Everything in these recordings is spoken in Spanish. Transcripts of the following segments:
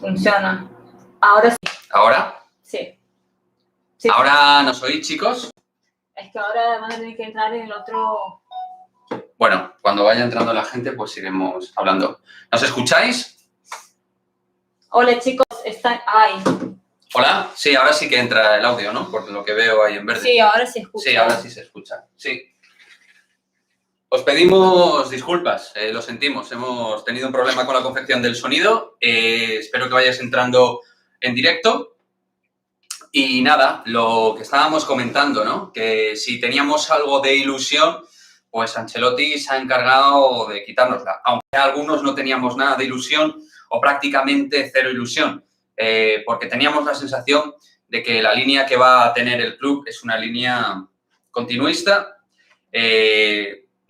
Funciona. Ahora sí. ¿Ahora? Sí. Sí. ¿Ahora nos oís, chicos? Es que ahora van a tener que entrar en el otro... Bueno, cuando vaya entrando la gente, pues iremos hablando. ¿Nos escucháis? Hola, chicos. Están... Ay. ¿Hola? Sí, ahora sí que entra el audio, ¿no? Por lo que veo ahí en verde. Sí, ahora se escucha. Sí, ahora sí se escucha. Sí. Os pedimos disculpas, lo sentimos. Hemos tenido un problema con la confección del sonido. Espero que vayáis entrando en directo. Y nada, lo que estábamos comentando, ¿no? Que si teníamos algo de ilusión, pues Ancelotti se ha encargado de quitárnosla. Aunque algunos no teníamos nada de ilusión o prácticamente cero ilusión, porque teníamos la sensación de que la línea que va a tener el club es una línea continuista,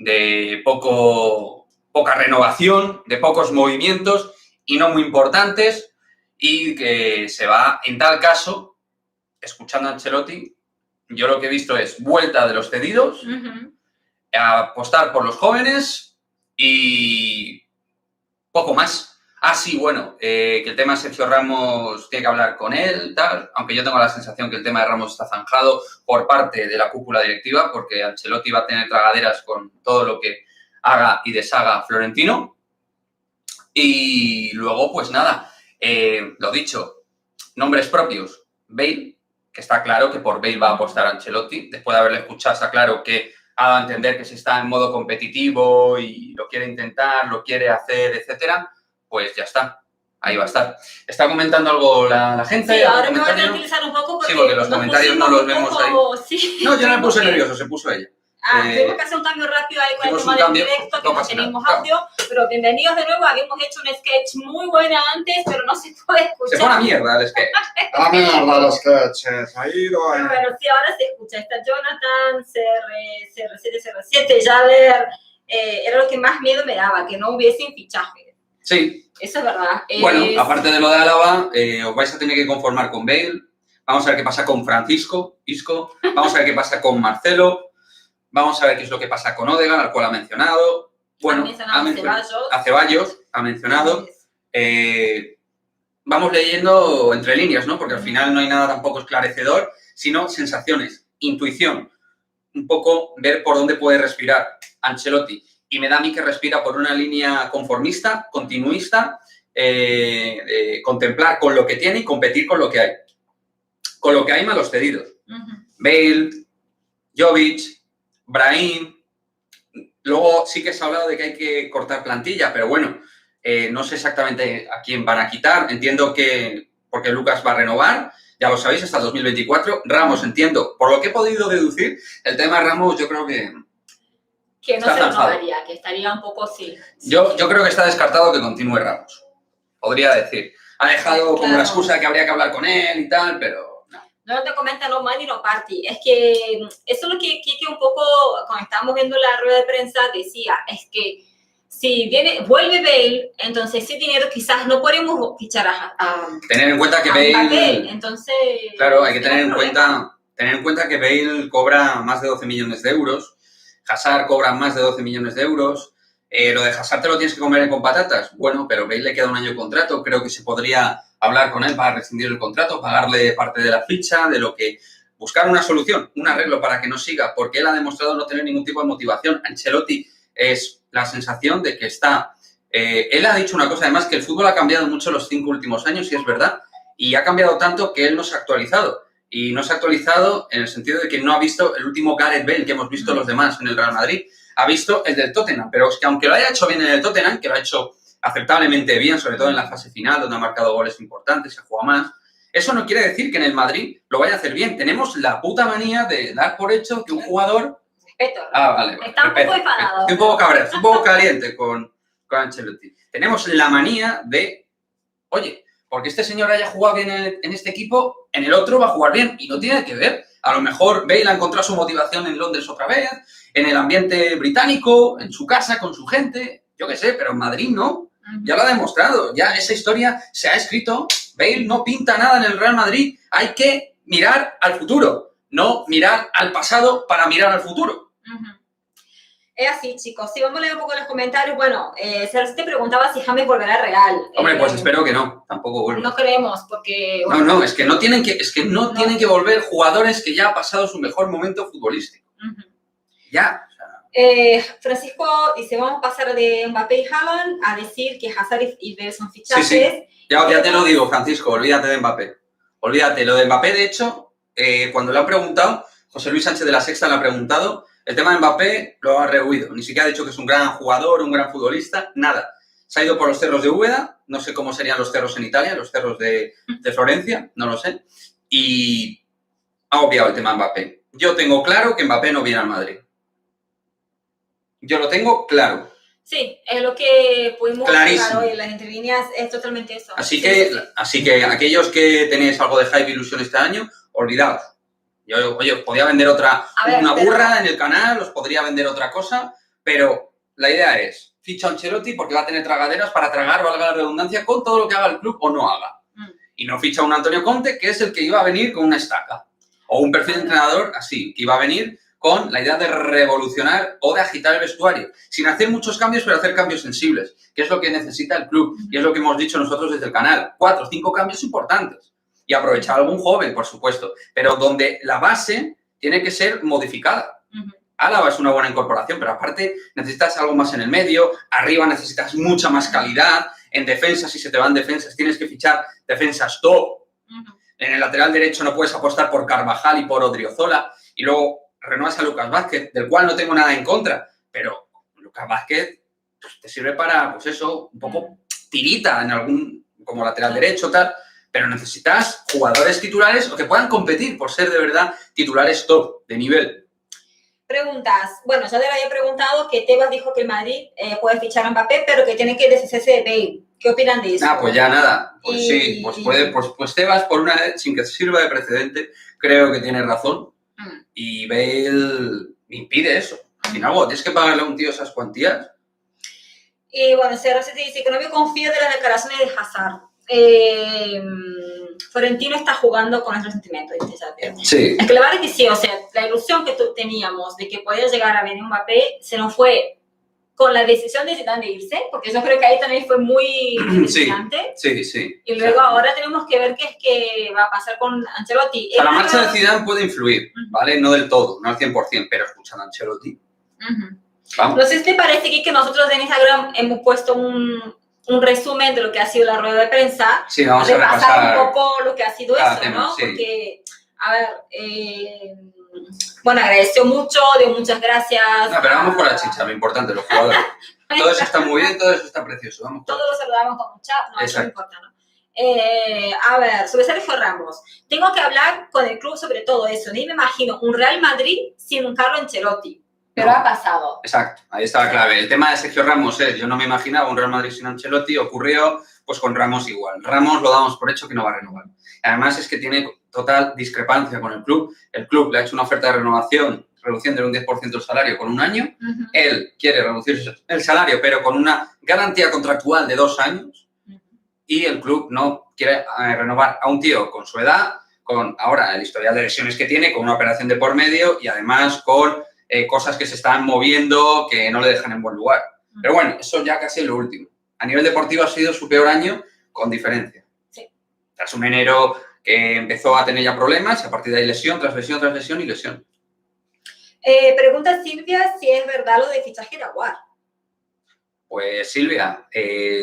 de poca renovación, de pocos movimientos y no muy importantes, y que se va, en tal caso, escuchando a Ancelotti, yo lo que he visto es vuelta de los cedidos, apostar por los jóvenes y poco más. Ah, sí, bueno, que el tema de Sergio Ramos tiene que hablar con él, tal, aunque yo tengo la sensación que el tema de Ramos está zanjado por parte de la cúpula directiva, porque Ancelotti va a tener tragaderas con todo lo que haga y deshaga Florentino. Y luego, pues nada, lo dicho, nombres propios, Bale, que está claro que por Bale va a apostar Ancelotti, después de haberle escuchado está claro que ha dado a entender que si está en modo competitivo y lo quiere intentar, lo quiere hacer, etcétera, pues ya está, ahí va a estar. ¿Está comentando algo la gente? Sí, ahora me voy a tranquilizar un poco porque... Sí, porque los comentarios no los vemos ahí. Sí. No, yo no me puse nervioso, se puso ella. Tuvimos que hacer un cambio rápido ahí con el tema del directo, que no teníamos audio, pero bienvenidos de nuevo. Habíamos hecho un sketch muy bueno antes, pero no se puede escuchar. Se fue a la mierda el sketch. A la mierda los sketches, ha ido ahí. Bueno, sí, ahora se escucha. Está Jonathan, CR7, Jaler, era lo que más miedo me daba, que no hubiesen fichaje. Sí. Eso es verdad. Bueno, aparte de lo de Álava, os vais a tener que conformar con Bale. Vamos a ver qué pasa con Francisco, Isco. Vamos a ver qué pasa con Marcelo. Vamos a ver qué es lo que pasa con Odegaard, al cual ha mencionado. Bueno, a Ceballos, ha mencionado. Vamos leyendo entre líneas, ¿no? Porque al final no hay nada tampoco esclarecedor, sino sensaciones, intuición, un poco ver por dónde puede respirar Ancelotti. Y me da a mí que respira por una línea conformista, continuista, contemplar con lo que tiene y competir con lo que hay. Con lo que hay malos cedidos. Bale, Jovic, Brahim. Luego sí que se ha hablado de que hay que cortar plantilla, pero bueno, no sé exactamente a quién van a quitar. Entiendo que porque Lucas va a renovar, ya lo sabéis, hasta el 2024. Ramos, entiendo, por lo que he podido deducir, el tema de Ramos yo creo que no se renovaría, que estaría un poco así. Yo creo que está descartado que continúe Ramos, podría decir. Ha dejado como la excusa de que habría que hablar con él y tal, pero... No te comenta no Mani no Party. Es que eso es lo que Kike un poco, cuando estábamos viendo la rueda de prensa, decía, es que si vuelve Bale, entonces ese dinero quizás no podemos fichar a tener en cuenta que Bale, entonces... Claro, hay que tener en cuenta que Bale cobra más de 12 millones de euros, Hazard cobra más de 12 millones de euros, lo de Hazard te lo tienes que comer con patatas, bueno, pero Bale le queda un año de contrato, creo que se podría hablar con él para rescindir el contrato, pagarle parte de la ficha, de lo que... Buscar una solución, un arreglo para que no siga, porque él ha demostrado no tener ningún tipo de motivación. Ancelotti es la sensación de que está... él ha dicho una cosa, además, que el fútbol ha cambiado mucho los 5 últimos años, y es verdad, y ha cambiado tanto que él no se ha actualizado. Y no se ha actualizado en el sentido de que no ha visto el último Gareth Bale que hemos visto los demás en el Real Madrid. Ha visto el del Tottenham, pero es que aunque lo haya hecho bien en el Tottenham, que lo ha hecho aceptablemente bien, sobre todo en la fase final, donde ha marcado goles importantes, se juega más, eso no quiere decir que en el Madrid lo vaya a hacer bien. Tenemos la puta manía de dar por hecho que un jugador... Respeto. Vale. Está un poco enfadado. Estoy un poco cabreado, estoy un poco caliente con Ancelotti. Tenemos la manía de, oye, porque este señor haya jugado bien en este equipo, en el otro va a jugar bien, y no tiene que ver. A lo mejor Bale ha encontrado su motivación en Londres otra vez, en el ambiente británico, en su casa, con su gente, yo qué sé, pero en Madrid no. Ya lo ha demostrado, ya esa historia se ha escrito. Bale no pinta nada en el Real Madrid. Hay que mirar al futuro, no mirar al pasado para mirar al futuro. Es así, chicos. Si vamos a leer un poco los comentarios, bueno, Sergio te preguntaba si James volverá a Real. Hombre, pues espero que no, tampoco vuelva. No creemos, porque... No, es que no tienen que volver jugadores que ya han pasado su mejor momento futbolístico. Ya. Francisco dice, vamos a pasar de Mbappé y Haaland a decir que Hazard y Bale son fichajes. Sí. Ya te lo digo, Francisco, olvídate de Mbappé. Olvídate. Lo de Mbappé, de hecho, cuando le han preguntado, José Luis Sánchez de La Sexta le ha preguntado, el tema de Mbappé lo ha rehuido. Ni siquiera ha dicho que es un gran jugador, un gran futbolista, nada. Se ha ido por los cerros de Úbeda, no sé cómo serían los cerros en Italia, los cerros de Florencia, no lo sé, y ha obviado el tema de Mbappé. Yo tengo claro que Mbappé no viene al Madrid. Yo lo tengo claro. Sí, es lo que pudimos clarísimo. Hoy en las entrelíneas, es totalmente eso. Así que aquellos que tenéis algo de hype ilusión este año, olvidaos. Yo, oye, os podía vender una burra en el canal, os podría vender otra cosa, pero la idea es, ficha a Ancelotti porque va a tener tragaderas para tragar, valga la redundancia, con todo lo que haga el club o no haga. Y no ficha a un Antonio Conte, que es el que iba a venir con una estaca. O un perfil de entrenador así, que iba a venir con la idea de revolucionar o de agitar el vestuario, sin hacer muchos cambios, pero hacer cambios sensibles, que es lo que necesita el club, y es lo que hemos dicho nosotros desde el canal. 4 o 5 cambios importantes. Y aprovechar a algún joven, por supuesto, pero donde la base tiene que ser modificada. Álava es una buena incorporación, pero aparte necesitas algo más en el medio, arriba necesitas mucha más calidad, en defensa, si se te van defensas, tienes que fichar defensas top. En el lateral derecho no puedes apostar por Carvajal y por Odriozola, y luego renuevas a Lucas Vázquez, del cual no tengo nada en contra, pero Lucas Vázquez pues, te sirve para, pues eso, un poco tirita en algún, como lateral derecho, tal, pero necesitas jugadores titulares o que puedan competir por ser de verdad titulares top, de nivel. Preguntas. Bueno, ya te lo había preguntado que Tebas dijo que el Madrid puede fichar a Mbappé, pero que tiene que deshacerse de Bale. ¿Qué opinan de eso? Pues ya nada. Pues sí, pues Tebas, por una vez, sin que sirva de precedente, creo que tiene razón. Y Bale impide eso. Al final, tienes que pagarle a un tío esas cuantías. Y bueno, Sergio te dice que no me confío de las declaraciones de Hazard. Florentino está jugando con nuestros sentimientos. Sí. Es que la verdad es que sí, o sea, la ilusión que teníamos de que podía llegar a venir Mbappé se nos fue con la decisión de Zidane de irse, porque yo creo que ahí también fue muy determinante. Sí. Y luego ahora tenemos que ver qué es que va a pasar con Ancelotti. O sea, la marcha de Zidane puede influir, ¿vale? No del todo, no al 100%, pero escuchando a Ancelotti. Vamos. No sé si te parece que nosotros en Instagram hemos puesto un resumen de lo que ha sido la rueda de prensa. Sí, vamos a repasar un poco lo que ha sido eso, tema, ¿no? sí. Porque, a ver, bueno, agradeció mucho, dio muchas gracias. No, pero vamos por la chicha, lo importante, los jugadores. Todo eso está muy bien, todo eso está precioso. Vamos por todos lo saludamos con mucha, no, eso no importa, ¿no? A ver, sobre Sergio Ramos, tengo que hablar con el club sobre todo eso. Ni me imagino un Real Madrid sin un Carlo Ancelotti. Pero ha pasado. Exacto, ahí está la clave. El tema de Sergio Ramos es, yo no me imaginaba un Real Madrid sin Ancelotti, ocurrió pues con Ramos igual. Ramos lo damos por hecho que no va a renovar. Además es que tiene total discrepancia con el club. El club le ha hecho una oferta de renovación reduciéndole un 10% el salario con un año. Él quiere reducir el salario, pero con una garantía contractual de 2 años. Y el club no quiere renovar a un tío con su edad, con ahora el historial de lesiones que tiene, con una operación de por medio y además con cosas que se están moviendo que no le dejan en buen lugar. Pero bueno, eso ya casi es lo último. A nivel deportivo ha sido su peor año con diferencia. Sí. Tras un enero que empezó a tener ya problemas y a partir de ahí lesión tras lesión tras lesión y lesión. Pregunta Silvia si es verdad lo de fichaje de Aguar. Pues Silvia,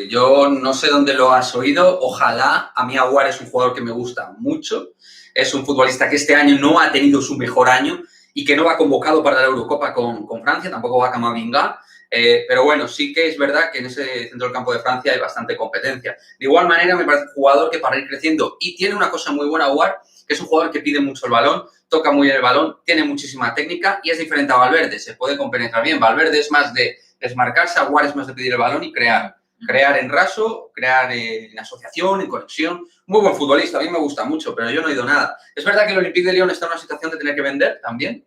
yo no sé dónde lo has oído. Ojalá. A mí Aguar es un jugador que me gusta mucho. Es un futbolista que este año no ha tenido su mejor año y que no va convocado para la Eurocopa con Francia, tampoco va a Camavinga. Pero bueno, sí que es verdad que en ese centro del campo de Francia hay bastante competencia. De igual manera, me parece un jugador que para ir creciendo, y tiene una cosa muy buena, Aguar, que es un jugador que pide mucho el balón, toca muy bien el balón, tiene muchísima técnica y es diferente a Valverde, se puede compenetrar bien. Valverde es más de desmarcarse, Aguar es más de pedir el balón y crear. Crear en raso, crear en asociación, en conexión. Muy buen futbolista, a mí me gusta mucho, pero yo no he oído nada. Es verdad que el Olympique de Lyon está en una situación de tener que vender también,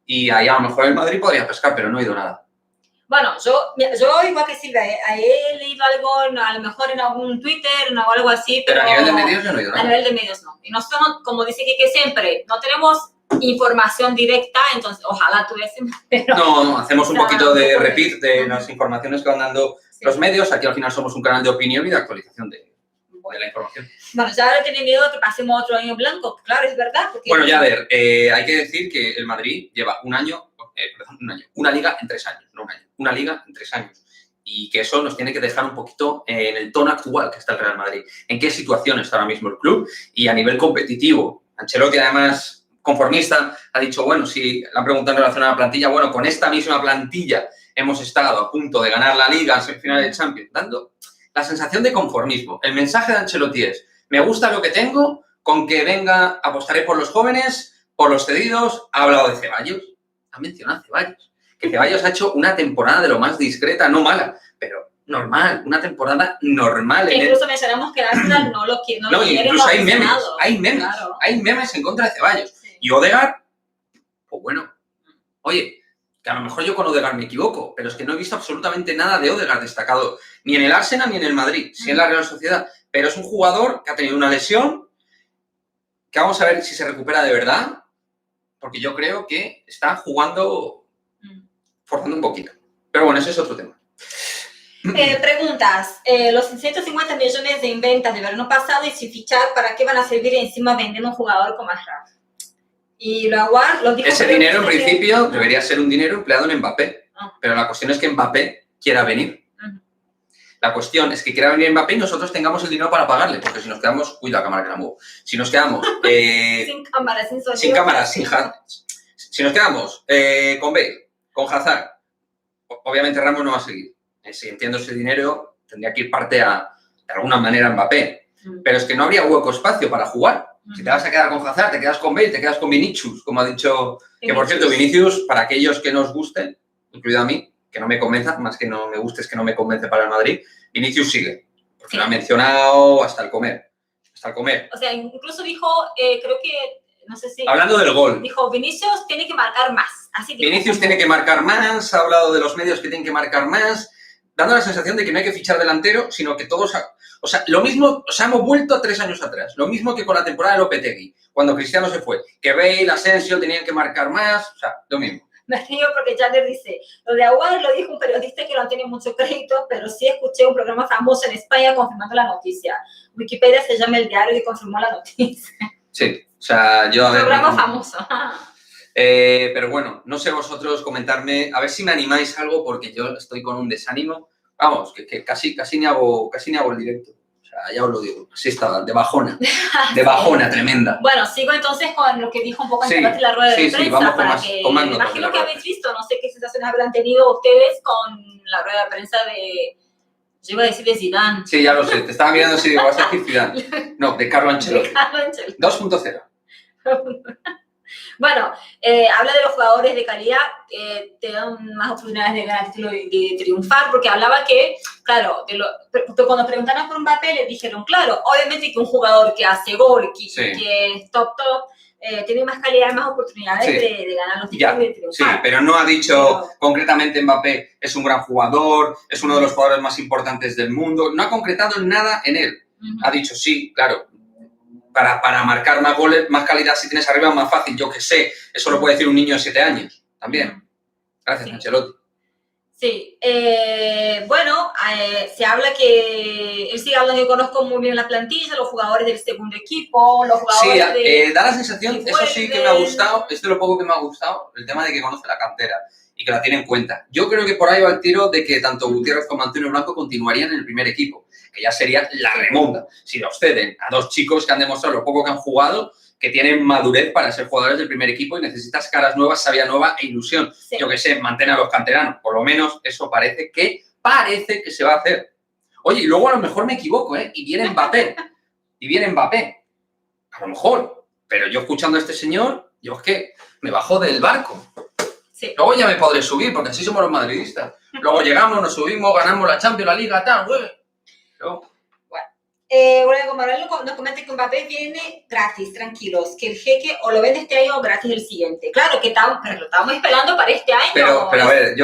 y ahí a lo mejor el Madrid podría pescar, pero no he oído nada. Bueno, yo igual que Silvia, he leído algo, a lo mejor en algún Twitter o algo así, Pero a nivel de medios yo no he oído nada. A nivel de medios no. Y nosotros, como dice que siempre, no tenemos información directa, entonces ojalá tuviésemos, pero... No, hacemos un poquito de Claro. repeat de las informaciones que van dando Sí. los medios. Aquí al final somos un canal de opinión y de actualización de la información. Bueno, ya ahora tiene miedo que pasemos otro año blanco, claro, es verdad. Porque... Bueno, ya a ver, hay que decir que el Madrid lleva una liga en 3 años, no un año, una liga en 3 años. Y que eso nos tiene que dejar un poquito en el tono actual que está el Real Madrid. En qué situación está ahora mismo el club y a nivel competitivo. Ancelotti, además, conformista, ha dicho, bueno, si le han preguntado en relación a la plantilla, bueno, con esta misma plantilla hemos estado a punto de ganar la Liga en semifinales de Champions, dando la sensación de conformismo. El mensaje de Ancelotti es, me gusta lo que tengo, con que venga, apostaré por los jóvenes, por los cedidos. Ha hablado de Ceballos, ha mencionado a Ceballos. Que Ceballos ha hecho una temporada de lo más discreta, no mala, pero normal, una temporada normal. Que incluso mencionamos que el Arsenal no lo quiere. No, incluso hay memes, Claro. hay memes en contra de Ceballos. Sí. Y Odegaard, pues bueno, oye, que a lo mejor yo con Odegaard me equivoco, pero es que no he visto absolutamente nada de Odegaard destacado, ni en el Arsenal ni en el Madrid, sí en la Real Sociedad, pero es un jugador que ha tenido una lesión, que vamos a ver si se recupera de verdad, porque yo creo que está jugando, forzando un poquito. Pero bueno, ese es otro tema. Preguntas. Los 150 millones de ventas de verano pasado y sin fichar, ¿para qué van a servir encima vendiendo un jugador como Ashraf? Y lo dijo... Ese dinero, en principio, debería ser un dinero empleado en Mbappé. Ah. Pero la cuestión es que Mbappé quiera venir. La cuestión es que quiera venir Mbappé y nosotros tengamos el dinero para pagarle. Porque si nos quedamos... Uy, la cámara que la muevo. Si nos quedamos... sin cámara, sin sonido. sin cámaras, sin hands. Si nos quedamos con Bale, con Hazard, obviamente Ramos no va a seguir. Si entiendo ese dinero, tendría que ir parte de alguna manera a Mbappé. Pero es que no habría hueco espacio para jugar. Si te vas a quedar con Hazard, te quedas con Bale, te quedas con Vinicius, como ha dicho... Que por cierto, Vinicius, para aquellos que nos gusten, incluido a mí, que no me convenza, más que no me guste es que no me convence para el Madrid, Vinicius sigue. Porque lo ha mencionado hasta el comer. Hasta el comer. O sea, incluso dijo, creo que, no sé si... Hablando del gol. Dijo, Vinicius tiene que marcar más. Así dijo. Vinicius tiene que marcar más, ha hablado de los medios que tienen que marcar más, dando la sensación de que no hay que fichar delantero, sino que todos... O sea, lo mismo, o sea, hemos vuelto a 3 años atrás. Lo mismo que con la temporada de Lopetegui, cuando Cristiano se fue. Que Bale, Asensio tenían que marcar más, o sea, lo mismo. Me río porque Jander dice, lo de Aguar lo dijo un periodista que no tiene mucho crédito, pero sí escuché un programa famoso en España confirmando la noticia. Wikipedia se llama El Diario y confirmó la noticia. Sí, o sea, yo... Un programa famoso. Pero bueno, no sé vosotros comentarme, a ver si me animáis algo, porque yo estoy con un desánimo. Vamos, que casi ni hago el directo. O sea, ya os lo digo, así está, de bajona tremenda. Bueno, sigo entonces con lo que dijo un poco Sí, en la rueda de prensa. sí, vamos para con que, más me notas imagino de que la habéis visto, no sé qué sensaciones habrán tenido ustedes con la rueda de prensa de... Yo iba a decir de Zidane. Sí, ya lo sé, te estaba mirando si vas a decir Zidane. No, de Carlo Ancelotti. De Carlo Ancelotti. 2.0. Bueno, habla de los jugadores de calidad, te dan más oportunidades de ganar título y de triunfar, porque hablaba que, claro, cuando preguntaron por Mbappé, le dijeron, claro, obviamente que un jugador que hace gol, que es top, tiene más calidad y más oportunidades de ganar los títulos y de triunfar. Sí, pero no ha dicho concretamente Mbappé es un gran jugador, es uno de los jugadores más importantes del mundo, no ha concretado nada en él. Ha dicho, sí, claro, para marcar más goles, más calidad si tienes arriba, más fácil, yo que sé. Eso lo puede decir un niño de 7 años también. Gracias, Ancelotti. Sí, bueno, se habla que él sigue hablando, yo conozco muy bien la plantilla, los jugadores del segundo equipo, los jugadores sí, da la sensación, eso sí que me ha gustado, esto es lo poco que me ha gustado, el tema de que conoce la cantera y que la tiene en cuenta. Yo creo que por ahí va el tiro de que tanto Gutiérrez como Antonio Blanco continuarían en el primer equipo, que ya sería la remonta. Si los ceden a 2 chicos que han demostrado lo poco que han jugado, que tienen madurez para ser jugadores del primer equipo y necesitas caras nuevas, savia nueva e ilusión. Sí. Yo que sé, mantén a los canteranos. Por lo menos eso parece que se va a hacer. Oye, y luego a lo mejor me equivoco, ¿eh? Y viene Mbappé. A lo mejor. Pero yo escuchando a este señor, yo es que me bajo del barco. Sí. Luego ya me podré subir, porque así somos los madridistas. Luego llegamos, nos subimos, ganamos la Champions, la Liga, tal, güey. Bueno, Manuel nos comenta que Mbappé viene gratis, tranquilos, que el jeque o lo vende este año o gratis el siguiente. Claro que lo estábamos esperando para este año. Pero a ver,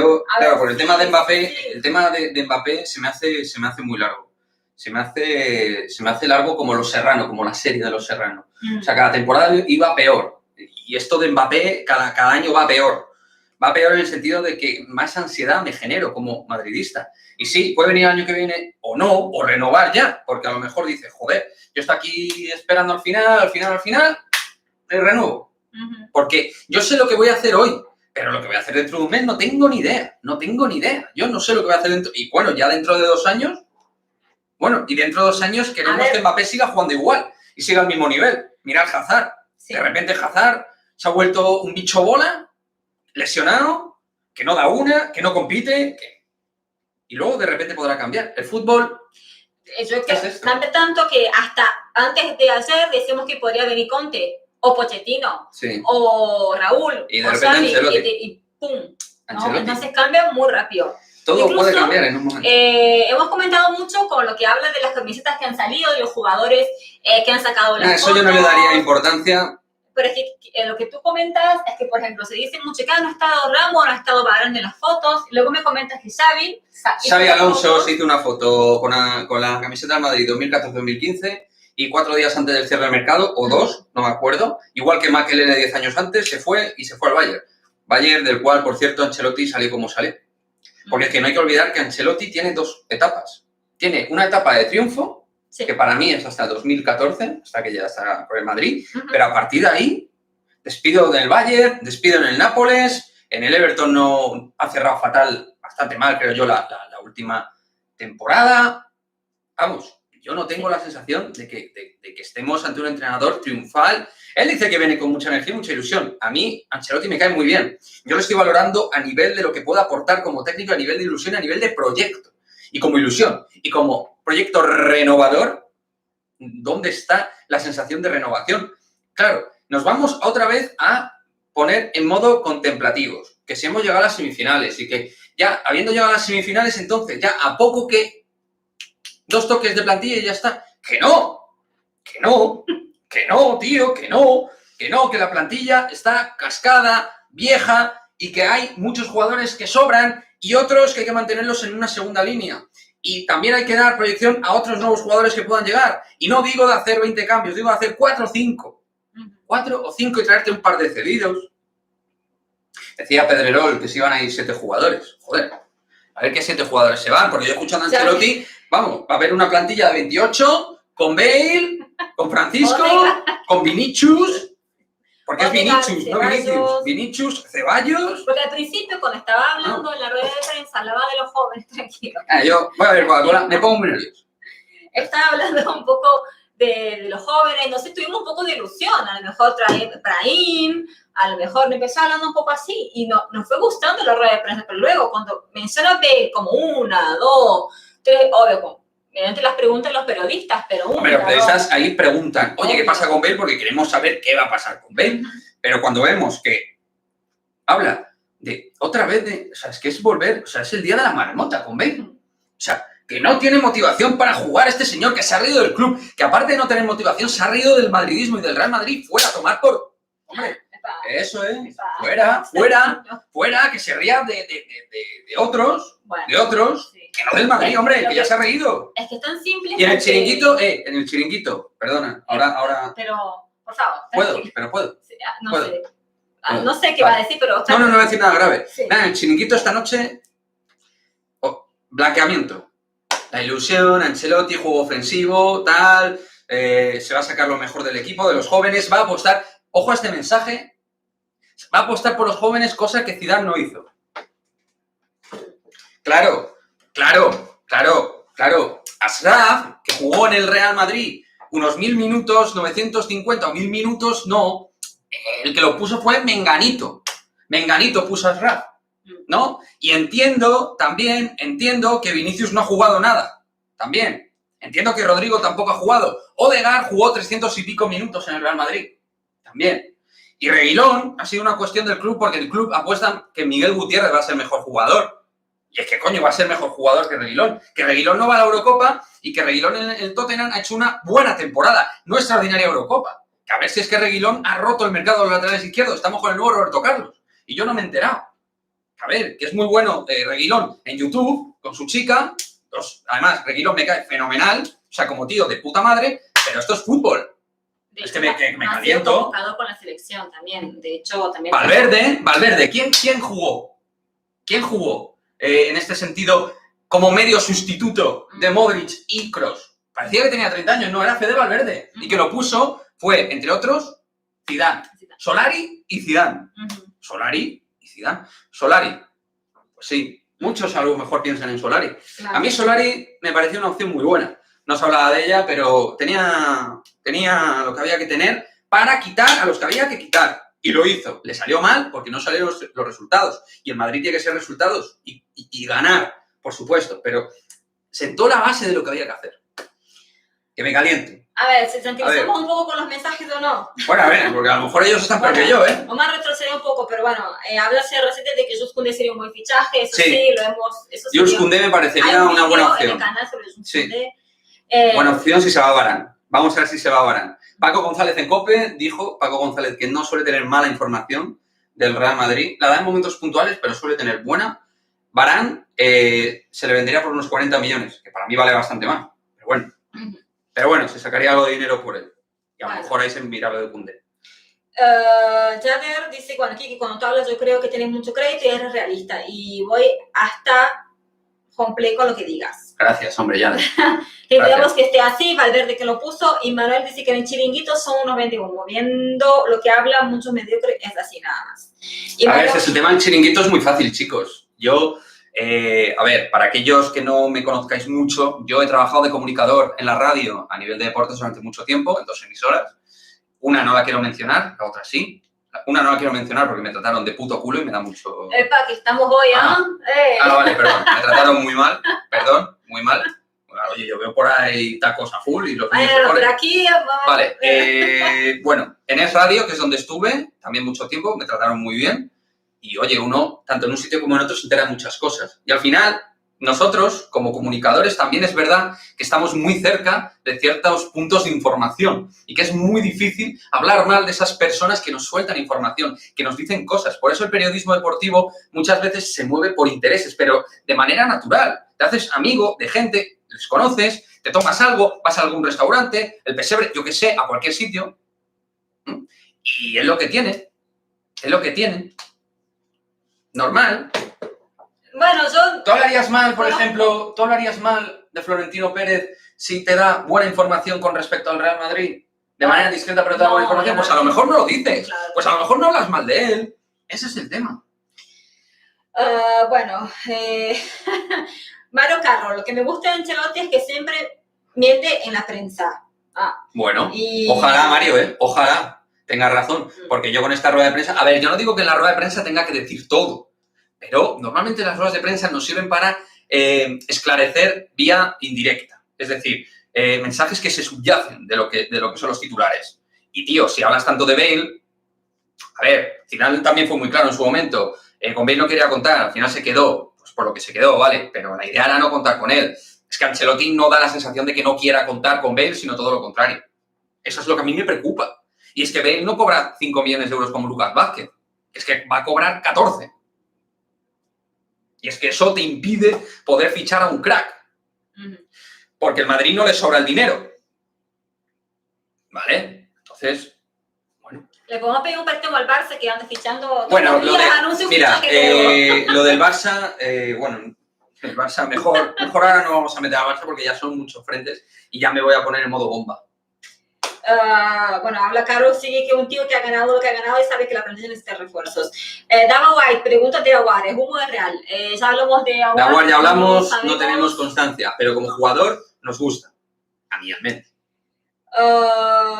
por el tema de Mbappé, sí. El tema de Mbappé se me hace muy largo. Se me hace largo como Los Serrano, como la serie de Los Serrano. O sea, cada temporada iba peor. Y esto de Mbappé cada año va peor. Va peor en el sentido de que más ansiedad me genero como madridista. Y sí, puede venir el año que viene o no, o renovar ya, porque a lo mejor dice, joder, yo estoy aquí esperando al final, me renuevo. Porque yo sé lo que voy a hacer hoy, pero lo que voy a hacer dentro de un mes no tengo ni idea. Yo no sé lo que voy a hacer dentro... Y bueno, ya dentro de 2 años... Bueno, y dentro de 2 años queremos que Mbappé siga jugando igual y siga al mismo nivel. Mirad Hazard. Sí. De repente Hazard se ha vuelto un bicho bola, lesionado, que no da una, que no compite, y luego de repente podrá cambiar. El fútbol... Yo creo que cambia tanto que hasta antes de ayer decíamos que podría venir Conte, o Pochettino, sí, o Raúl, y de repente Ancelotti. Y ¡pum! ¿No? Entonces cambia muy rápido. Todo incluso, puede cambiar en un momento. Hemos comentado mucho con lo que habla de las camisetas que han salido, de los jugadores que han sacado las eso fotos. Yo no le daría importancia. Pero es que lo que tú comentas es que, por ejemplo, se dice mucho que no ha estado Ramos, no ha estado Varane en las fotos. Luego me comentas que Xavi Alonso se hizo una foto con la camiseta del Madrid 2014-2015 y 4 días antes del cierre del mercado, o 2, no me acuerdo. Igual que Makelele 10 años antes, se fue al Bayern. Bayern, del cual, por cierto, Ancelotti salió como salió. Porque es que no hay que olvidar que Ancelotti tiene 2 etapas. Tiene una etapa de triunfo, sí, que para mí es hasta 2014, hasta que ya está con el Madrid, pero a partir de ahí, despido del Bayern, despido en el Nápoles, en el Everton no ha cerrado fatal, bastante mal, creo yo, la última temporada. Vamos, yo no tengo la sensación de que estemos ante un entrenador triunfal. Él dice que viene con mucha energía y mucha ilusión. A mí, Ancelotti me cae muy bien. Yo lo estoy valorando a nivel de lo que pueda aportar como técnico, a nivel de ilusión, a nivel de proyecto. Y como ilusión, y como proyecto renovador, ¿dónde está la sensación de renovación? Claro, nos vamos otra vez a poner en modo contemplativos, que si hemos llegado a las semifinales y que ya, habiendo llegado a las semifinales, entonces ya a poco que 2 toques de plantilla y ya está. Que no, tío, que la plantilla está cascada, vieja y que hay muchos jugadores que sobran y otros que hay que mantenerlos en una segunda línea. Y también hay que dar proyección a otros nuevos jugadores que puedan llegar. Y no digo de hacer 20 cambios, digo de hacer 4 o 5. 4 o 5 y traerte un par de cedidos. Decía Pedrerol que se iban a ir 7 jugadores. Joder, a ver qué 7 jugadores se van, porque yo escuchando a Ancelotti, vamos, va a haber una plantilla de 28 con Bale, con Francisco, con Vinicius. Porque es Vinicius, no Vinicius. Vinicius, Ceballos. Porque al principio, cuando estaba hablando en la rueda de prensa, hablaba de los jóvenes, tranquilo. Yo, voy a ver, Coca-Cola, me pongo muy nervioso. Estaba hablando un poco de los jóvenes, entonces tuvimos un poco de ilusión. A lo mejor traer Brahim, a lo mejor me empezó hablando un poco así y nos fue gustando la rueda de prensa. Pero luego, cuando menciona de como 1, 2, 3, obvio, mediante las preguntas de los periodistas, pero los periodistas ahí preguntan, oye, ¿qué pasa con Bale? Porque queremos saber qué va a pasar con Bale. Pero cuando vemos que habla de otra vez de, o sea, es que es volver, o sea, es el día de la marmota con Bale. O sea, que no tiene motivación para jugar este señor, que se ha reído del club, que aparte de no tener motivación, se ha reído del madridismo y del Real Madrid, fuera a tomar por... Hombre, eso es, fuera, que se ría de otros, que no del Madrid, hombre, que ya se ha reído. Es que es tan simple. Y en el chiringuito, perdona, ahora... Pero, por favor. Puedo. Sé. No sé qué va a decir, pero... No voy a decir nada grave. Sí. Nada, en el chiringuito esta noche, blanqueamiento. La ilusión, Ancelotti, juego ofensivo, tal, se va a sacar lo mejor del equipo, de los jóvenes, va a apostar, ojo a este mensaje, va a apostar por los jóvenes, cosa que Zidane no hizo. Claro. Ashraf, que jugó en el Real Madrid unos 1000 minutos, 950 o 1000 minutos, no. El que lo puso fue Menganito. Menganito puso a Ashraf, ¿no? Y entiendo que Vinicius no ha jugado nada. También. Entiendo que Rodrigo tampoco ha jugado. Odegaard jugó 300 y pico minutos en el Real Madrid. También. Y Reguilón ha sido una cuestión del club porque el club apuesta que Miguel Gutiérrez va a ser mejor jugador. Y es que, coño, va a ser mejor jugador que Reguilón. Que Reguilón no va a la Eurocopa y que Reguilón en el Tottenham ha hecho una buena temporada. No extraordinaria Eurocopa. Que a ver si es que Reguilón ha roto el mercado de los laterales izquierdos. Estamos con el nuevo Roberto Carlos. Y yo no me he enterado. A ver, que es muy bueno Reguilón en YouTube con su chica. Además, Reguilón me cae fenomenal. O sea, como tío de puta madre. Pero esto es fútbol. De Es hecho, que me ha sido caliento. convocado con la selección también. De hecho, también... Valverde, ¿quién jugó? ¿Quién jugó en este sentido como medio sustituto de Modric y Kroos? Parecía que tenía 30 años, no, era Fede Valverde. Y que lo puso fue, entre otros, Zidane. Solari y Zidane. Solari y Zidane. Solari, pues sí, muchos a lo mejor piensan en Solari. Claro. A mí Solari me pareció una opción muy buena. No se hablaba de ella, pero tenía lo que había que tener para quitar a los que había que quitar. Y lo hizo. Le salió mal porque no salieron los resultados. Y el Madrid tiene que ser resultados y ganar, por supuesto. Pero sentó la base de lo que había que hacer. Que me caliento. A ver, si tranquilizamos un poco con los mensajes o no. Bueno, a ver, porque a lo mejor ellos están peor que yo, ¿eh? Vamos a retroceder un poco, pero bueno, háblase reciente de que Jules Koundé sería un buen fichaje, eso Sí. sí, lo hemos... Jules Koundé me parecería una buena opción. En el canal sobre Jules Sí. Koundé. Buena opción si se va a Varane. Vamos a ver si se va a Varane. Paco González en COPE dijo, Paco González, que no suele tener mala información del Real Madrid. La da en momentos puntuales, pero suele tener buena. Varane se le vendería por unos 40 millones, que para mí vale bastante más. Pero bueno. Pero bueno, se sacaría algo de dinero por él. Y a lo mejor ahí se mira lo de Koundé. Jader dice, bueno, Kiki, cuando tú hablas yo creo que tienes mucho crédito y eres realista. Y voy hasta completo con lo que digas. Gracias, hombre, ya. Queremos que esté así, Valverde que lo puso, y Manuel dice que en el chiringuito son unos 21. Viendo lo que habla muchos mediocres, es así nada más. Y a ver, el tema del chiringuito es muy fácil, chicos. Yo, a ver, para aquellos que no me conozcáis mucho, yo he trabajado de comunicador en la radio a nivel de deportes durante mucho tiempo, en 2 emisoras. Una no la quiero mencionar, la otra sí. Una no la quiero mencionar porque me trataron de puto culo y me da mucho... Epa, que estamos hoy, vale, perdón. Me trataron muy mal, perdón, muy mal. Oye, yo veo por ahí tacos a full y los niños se ponen. Pero aquí... Vale, bueno, en Es Radio, que es donde estuve, también mucho tiempo, me trataron muy bien. Y oye, uno, tanto en un sitio como en otro, se entera de muchas cosas. Y al final, nosotros, como comunicadores, también es verdad que estamos muy cerca de ciertos puntos de información y que es muy difícil hablar mal de esas personas que nos sueltan información, que nos dicen cosas. Por eso el periodismo deportivo muchas veces se mueve por intereses, pero de manera natural. Te haces amigo de gente, les conoces, te tomas algo, vas a algún restaurante, el pesebre, yo qué sé, a cualquier sitio. Y es lo que tiene. Es lo que tiene. Normal. Bueno, yo... ¿Tú hablarías mal, por ejemplo, tú hablarías mal de Florentino Pérez si te da buena información con respecto al Real Madrid? De manera discreta, pero te da buena información. Pues a lo mejor no lo dices. Claro. Pues a lo mejor no hablas mal de él. Ese es el tema. Bueno, Mario Carro, lo que me gusta de Ancelotti es que siempre miente en la prensa. Bueno, ojalá, Mario, ojalá tengas razón. Porque yo con esta rueda de prensa... A ver, yo no digo que en la rueda de prensa tenga que decir todo. Pero normalmente las ruedas de prensa nos sirven para esclarecer vía indirecta. Es decir, mensajes que se subyacen de lo que son los titulares. Y, tío, si hablas tanto de Bale... A ver, Zidane también fue muy claro en su momento. Con Bale no quería contar, al final se quedó. Pues por lo que se quedó, vale. Pero la idea era no contar con él. Es que Ancelotti no da la sensación de que no quiera contar con Bale, sino todo lo contrario. Eso es lo que a mí me preocupa. Y es que Bale no cobra 5 millones de euros como Lucas Vázquez. Es que va a cobrar 14. Y es que eso te impide poder fichar a un crack. Porque el Madrid no le sobra el dinero. ¿Vale? Entonces, bueno. Le podemos pedir un préstamo al Barça que anda fichando... Bueno, mira, lo del Barça, bueno, el Barça mejor ahora no vamos a meter al Barça porque ya son muchos frentes y ya me voy a poner en modo bomba. Bueno, habla Carlos, sigue que un tío que ha ganado lo que ha ganado y sabe que la plantilla necesita refuerzos. Dava White, pregunta de Aguar, ¿es humo de Real? Ya hablamos de Aguar. De Aguar ya hablamos, no tenemos constancia, pero como jugador nos gusta, a mí al menos.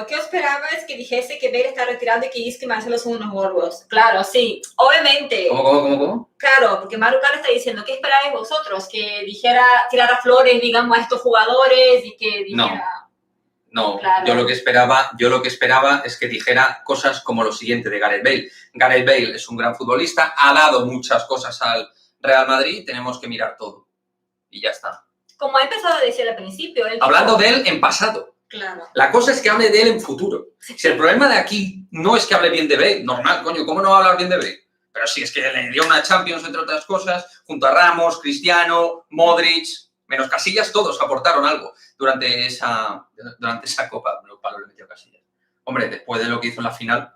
¿Qué esperabas que dijese que Bale está retirado y que Isco y Marcelo son unos gordos? Claro, sí, obviamente. ¿Cómo? Claro, porque Mario Carlos está diciendo, ¿qué esperabais vosotros? Que dijera, tirara flores, digamos, a estos jugadores y que dijera... No, claro. Yo lo que esperaba es que dijera cosas como lo siguiente de Gareth Bale. Gareth Bale es un gran futbolista, ha dado muchas cosas al Real Madrid, tenemos que mirar todo. Y ya está. Como ha empezado a decir al principio. Hablando de él en pasado. Claro. La cosa es que hable de él en futuro. Si el problema de aquí no es que hable bien de Bale, normal, coño, ¿cómo no va a hablar bien de Bale? Pero sí, es que le dio una Champions, entre otras cosas, junto a Ramos, Cristiano, Modric... Menos Casillas, todos aportaron algo durante esa Copa. Bueno, Pablo le metió Casillas. Hombre, después de lo que hizo en la final,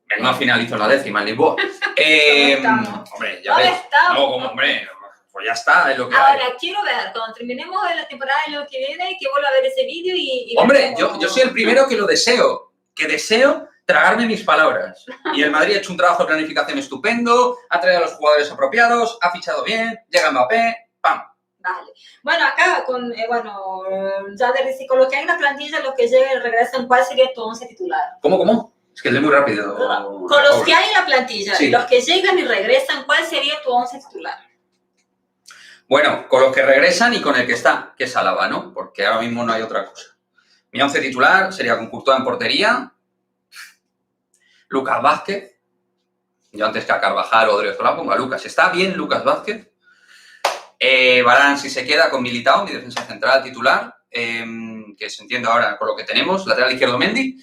él no finalizó en la décima en Lisboa. Hombre, ya ¿Dónde ves. estamos? No, como hombre, pues ya está, es lo que hay. Ahora, quiero ver, cuando terminemos la temporada del año que viene, que vuelva a ver ese vídeo y Hombre, ver cómo- yo soy el primero que lo deseo, tragarme mis palabras. Y el Madrid ha hecho un trabajo de planificación estupendo, ha traído a los jugadores apropiados, ha fichado bien, llega Mbappé, ¡pam! Vale. Bueno, acá con, ya de decir, con lo que hay en la plantilla, los que lleguen y regresan, ¿cuál sería tu 11 titular? ¿Cómo? Es que es muy rápido. Con los que hay en la plantilla, Sí. y los que llegan y regresan, ¿cuál sería tu 11 titular? Bueno, con los que regresan y con el que está, que es Alaba, ¿no? Porque ahora mismo no hay otra cosa. Mi 11 titular sería con Courtois en portería, Lucas Vázquez, yo antes que a Carvajal o Odriozola pongo a Lucas. Está bien Lucas Vázquez. Varane si se queda con Militao, mi defensa central titular, que se entiende ahora con lo que tenemos. Lateral izquierdo Mendy.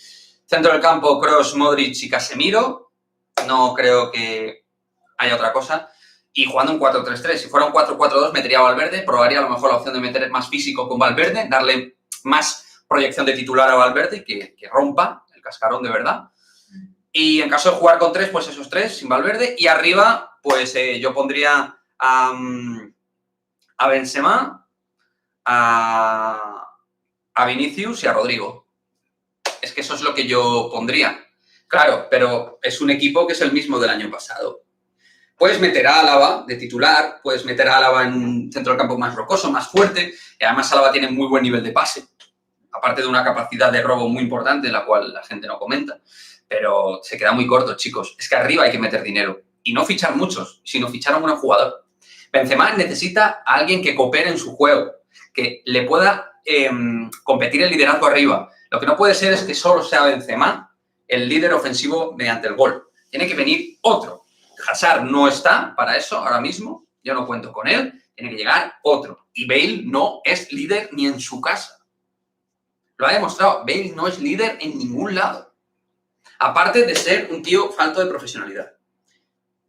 Centro del campo Kroos, Modric y Casemiro. No creo que haya otra cosa. Y jugando un 4-3-3. Si fuera un 4-4-2 metería a Valverde. Probaría a lo mejor la opción de meter más físico con Valverde, darle más proyección de titular a Valverde y que rompa el cascarón de verdad. Y en caso de jugar con 3, pues esos 3 sin Valverde. Y arriba, pues yo pondría a Benzema, a Vinicius y a Rodrigo. Es que eso es lo que yo pondría. Claro, pero es un equipo que es el mismo del año pasado. Puedes meter a Álava de titular, puedes meter a Álava en un centro del campo más rocoso, más fuerte, y además Álava tiene muy buen nivel de pase, aparte de una capacidad de robo muy importante, la cual la gente no comenta, pero se queda muy corto, chicos. Es que arriba hay que meter dinero, y no fichar muchos, sino fichar a un buen jugador. Benzema necesita a alguien que coopere en su juego, que le pueda competir el liderazgo arriba. Lo que no puede ser es que solo sea Benzema el líder ofensivo mediante el gol. Tiene que venir otro. Hazard no está para eso ahora mismo, yo no cuento con él, tiene que llegar otro. Y Bale no es líder ni en su casa. Lo ha demostrado, Bale no es líder en ningún lado. Aparte de ser un tío falto de profesionalidad.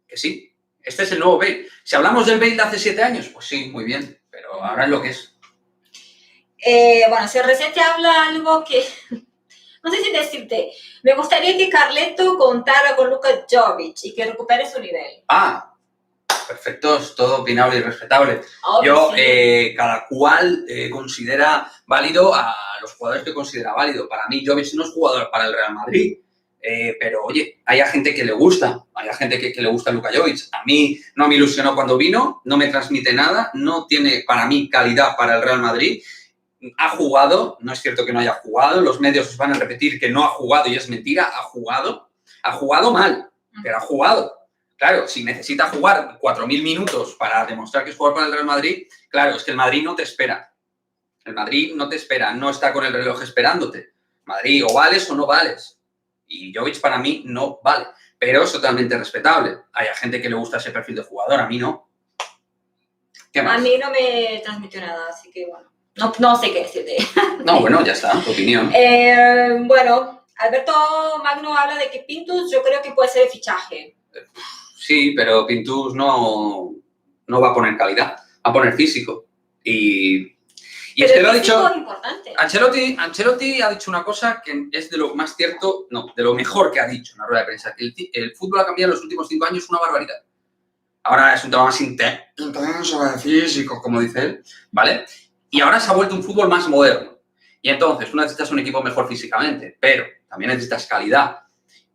Que sí, este es el nuevo Bale. Si hablamos del Bale de hace 7 años, pues sí, muy bien, pero ahora es lo que es. Bueno, si recién te habla algo que... No sé si decirte, me gustaría que Carleto contara con Luka Jovic y que recupere su nivel. Ah, perfecto, es todo opinable y respetable. Obvio, Yo, sí. cada cual considera válido a los jugadores que considera válido. Para mí, Jovic no es jugador para el Real Madrid, pero oye, hay gente que le gusta, hay gente que le gusta Luka Jovic. A mí no me ilusionó cuando vino, no me transmite nada, no tiene para mí calidad para el Real Madrid. Ha jugado, no es cierto que no haya jugado, los medios os van a repetir que no ha jugado y es mentira, ha jugado mal, pero ha jugado. Claro, si necesita jugar 4.000 minutos para demostrar que es jugador para el Real Madrid, claro, es que el Madrid no te espera. El Madrid no te espera, no está con el reloj esperándote. Madrid, o vales o no vales. Y Jovic para mí no vale, pero es totalmente respetable. Hay gente que le gusta ese perfil de jugador, a mí no. ¿Qué más? A mí no me transmitió nada, así que bueno. No sé qué decirte. No, bueno, ya está, tu opinión. Bueno, Alberto Magno habla de que Pintus yo creo que puede ser el fichaje. Sí, pero Pintus no va a poner calidad, va a poner físico. Y es que lo ha dicho... Es importante. Ancelotti ha dicho una cosa que es de lo más cierto, no, de lo mejor que ha dicho en la rueda de prensa, que el fútbol ha cambiado en los últimos 5 años una barbaridad. Ahora es un tema más intenso, de físico, como dice él, ¿vale? Y ahora se ha vuelto un fútbol más moderno. Y entonces, tú necesitas un equipo mejor físicamente, pero también necesitas calidad.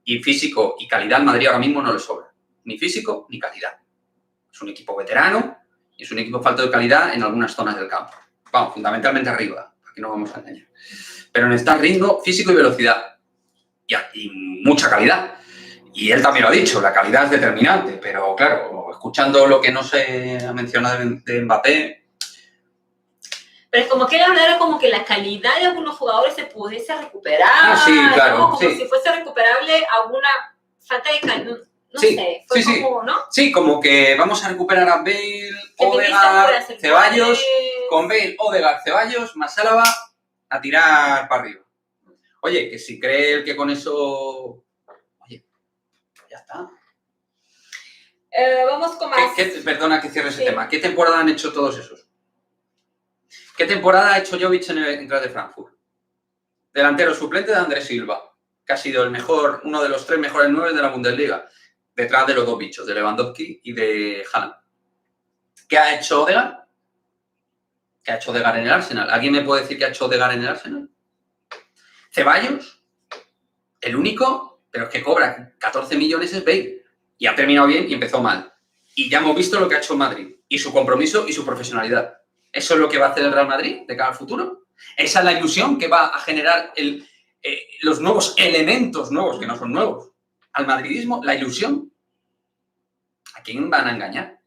Y físico y calidad al Madrid ahora mismo no le sobra. Ni físico ni calidad. Es un equipo veterano y es un equipo falto de calidad en algunas zonas del campo. Vamos, fundamentalmente arriba, aquí no vamos a engañar. Pero necesitas ritmo, físico y velocidad. Y mucha calidad. Y él también lo ha dicho, la calidad es determinante. Pero claro, escuchando lo que no se ha mencionado de Mbappé... Pero es como que él hablara como que la calidad de algunos jugadores se pudiese recuperar. Ah, sí, claro. ¿no? Como sí. si fuese recuperable alguna falta de calidad. No Sí, sé, fue sí, como, ¿no? Sí, como que vamos a recuperar a Bale, Odegaard, Ceballos, con Bale, Odegaard, Ceballos, más Álava, a tirar para arriba. Oye, que si cree el que con eso... Oye, ya está. Vamos con más. Perdona que cierre ese tema. ¿Qué temporada han hecho todos esos? ¿Qué temporada ha hecho Jovic en el Eintracht de Frankfurt? Delantero suplente de Andrés Silva. que ha sido uno de los 3 mejores 9 de la Bundesliga, detrás de los 2 bichos, de Lewandowski y de Haaland. ¿Qué ha hecho Odegaard? ¿Qué ha hecho Odegaard en el Arsenal? ¿Alguien me puede decir qué ha hecho Odegaard en el Arsenal? Ceballos, el único, pero es que cobra 14 millones es Bale. Y ha terminado bien y empezó mal. Y ya hemos visto lo que ha hecho el Madrid. Y su compromiso y su profesionalidad. ¿Eso es lo que va a hacer el Real Madrid de cara al futuro? ¿Esa es la ilusión que va a generar los nuevos elementos nuevos, que no son nuevos, al madridismo? ¿La ilusión? ¿A quién van a engañar?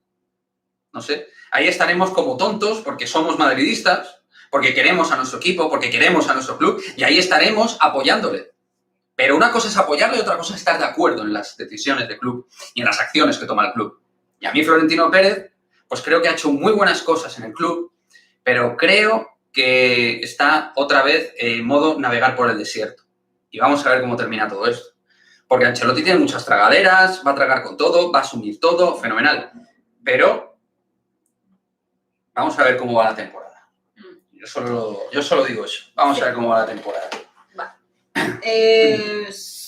No sé. Ahí estaremos como tontos porque somos madridistas, porque queremos a nuestro equipo, porque queremos a nuestro club, y ahí estaremos apoyándole. Pero una cosa es apoyarlo y otra cosa es estar de acuerdo en las decisiones del club y en las acciones que toma el club. Y a mí Florentino Pérez, pues creo que ha hecho muy buenas cosas en el club, pero creo que está otra vez en modo navegar por el desierto. Y vamos a ver cómo termina todo esto. Porque Ancelotti tiene muchas tragaderas, va a tragar con todo, va a asumir todo, fenomenal. Pero vamos a ver cómo va la temporada. Yo solo digo eso. Vamos a ver cómo va la temporada.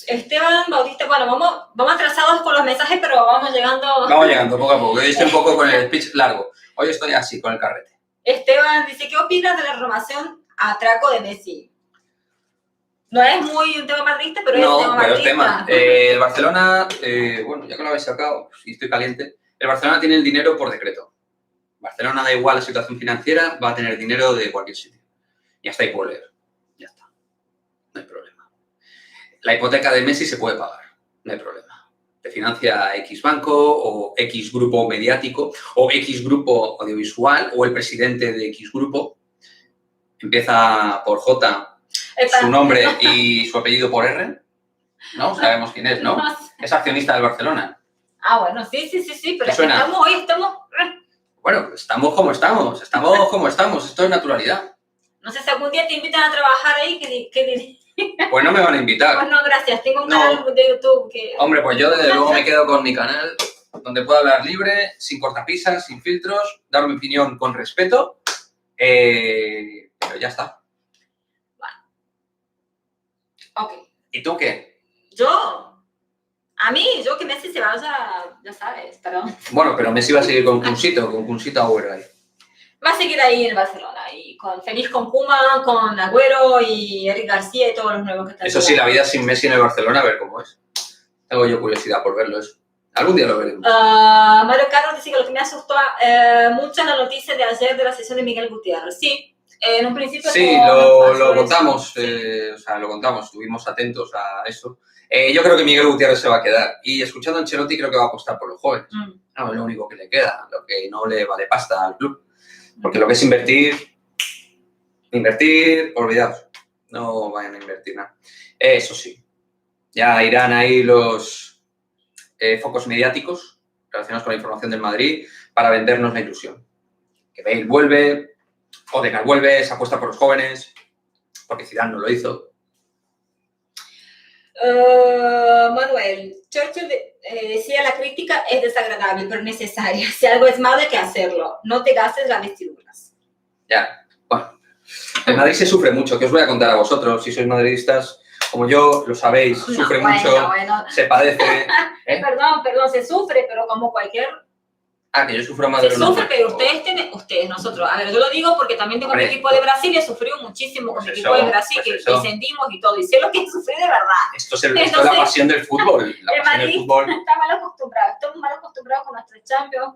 Esteban Bautista, bueno, vamos atrasados con los mensajes, pero vamos llegando. Vamos llegando poco a poco. Hoy estoy un poco con el speech largo. Hoy estoy así, con el carrete. Esteban dice, ¿qué opinas de la renovación a Traco de Messi? No es muy un tema madridista, pero es un tema madridista. Tema. El Barcelona, bueno, ya que lo habéis sacado, si estoy caliente, el Barcelona tiene el dinero por decreto. Barcelona da igual la situación financiera, va a tener dinero de cualquier sitio. Y hasta ahí puedo leer. Ya está. No hay problema. La hipoteca de Messi se puede pagar. No hay problema. Te financia X banco o X grupo mediático o X grupo audiovisual o el presidente de X grupo. Empieza por J, su nombre y su apellido por R. ¿No? Sabemos quién es, ¿no? Es accionista del Barcelona. Ah, bueno, sí, pero hoy estamos... Bueno, estamos como estamos. Esto es naturalidad. No sé si algún día te invitan a trabajar ahí, ¿qué dirías? Pues no me van a invitar. Pues no, gracias. Tengo un canal de YouTube que... Hombre, pues yo desde luego me quedo con mi canal, donde puedo hablar libre, sin cortapisas, sin filtros, dar mi opinión con respeto, pero ya está. Vale. Ok. ¿Y tú qué? Yo que Messi se vaya, ya sabes, pero... Bueno, pero Messi va a seguir con Kunsito Agüero ahí. Va a seguir ahí en Barcelona, y feliz con Koeman, con Agüero y Eric García y todos los nuevos que están. Eso sí, la vida sin Messi en el Barcelona, a ver cómo es. Tengo yo curiosidad por verlo eso. Algún día lo veremos. Mario Carlos dice que lo que me asustó mucho la noticia de ayer de la sesión de Miguel Gutiérrez. Sí, en un principio... Sí, lo contamos, lo contamos, estuvimos atentos a eso. Yo creo que Miguel Gutiérrez se va a quedar. Y escuchando a Ancelotti creo que va a apostar por los jóvenes. No, es lo único que le queda, lo que no le vale pasta al club. Porque lo que es invertir, olvidaos. No vayan a invertir nada. Eso sí, ya irán ahí los focos mediáticos relacionados con la información del Madrid para vendernos la ilusión. Que Bale vuelve, Odegaard vuelve, se apuesta por los jóvenes, porque Zidane no lo hizo. Manuel, Churchill decía, la crítica es desagradable, pero necesaria. Si algo es malo, hay que hacerlo. No te gastes las vestiduras. Ya, bueno. En Madrid se sufre mucho, que os voy a contar a vosotros. Si sois madridistas, como yo, lo sabéis, sufre mucho, se padece. Perdón, se sufre, pero como cualquier... Ah, que yo sufro más de lo normal. Se sufre, pero ustedes, nosotros. A ver, yo lo digo porque también tengo mi equipo de Brasil y he sufrido muchísimo con mi equipo de Brasil, que descendimos y todo. Y sé lo que sufrí de verdad. Esto es la pasión del fútbol. El Madrid está mal acostumbrado. Estamos mal acostumbrados con nuestros Champions,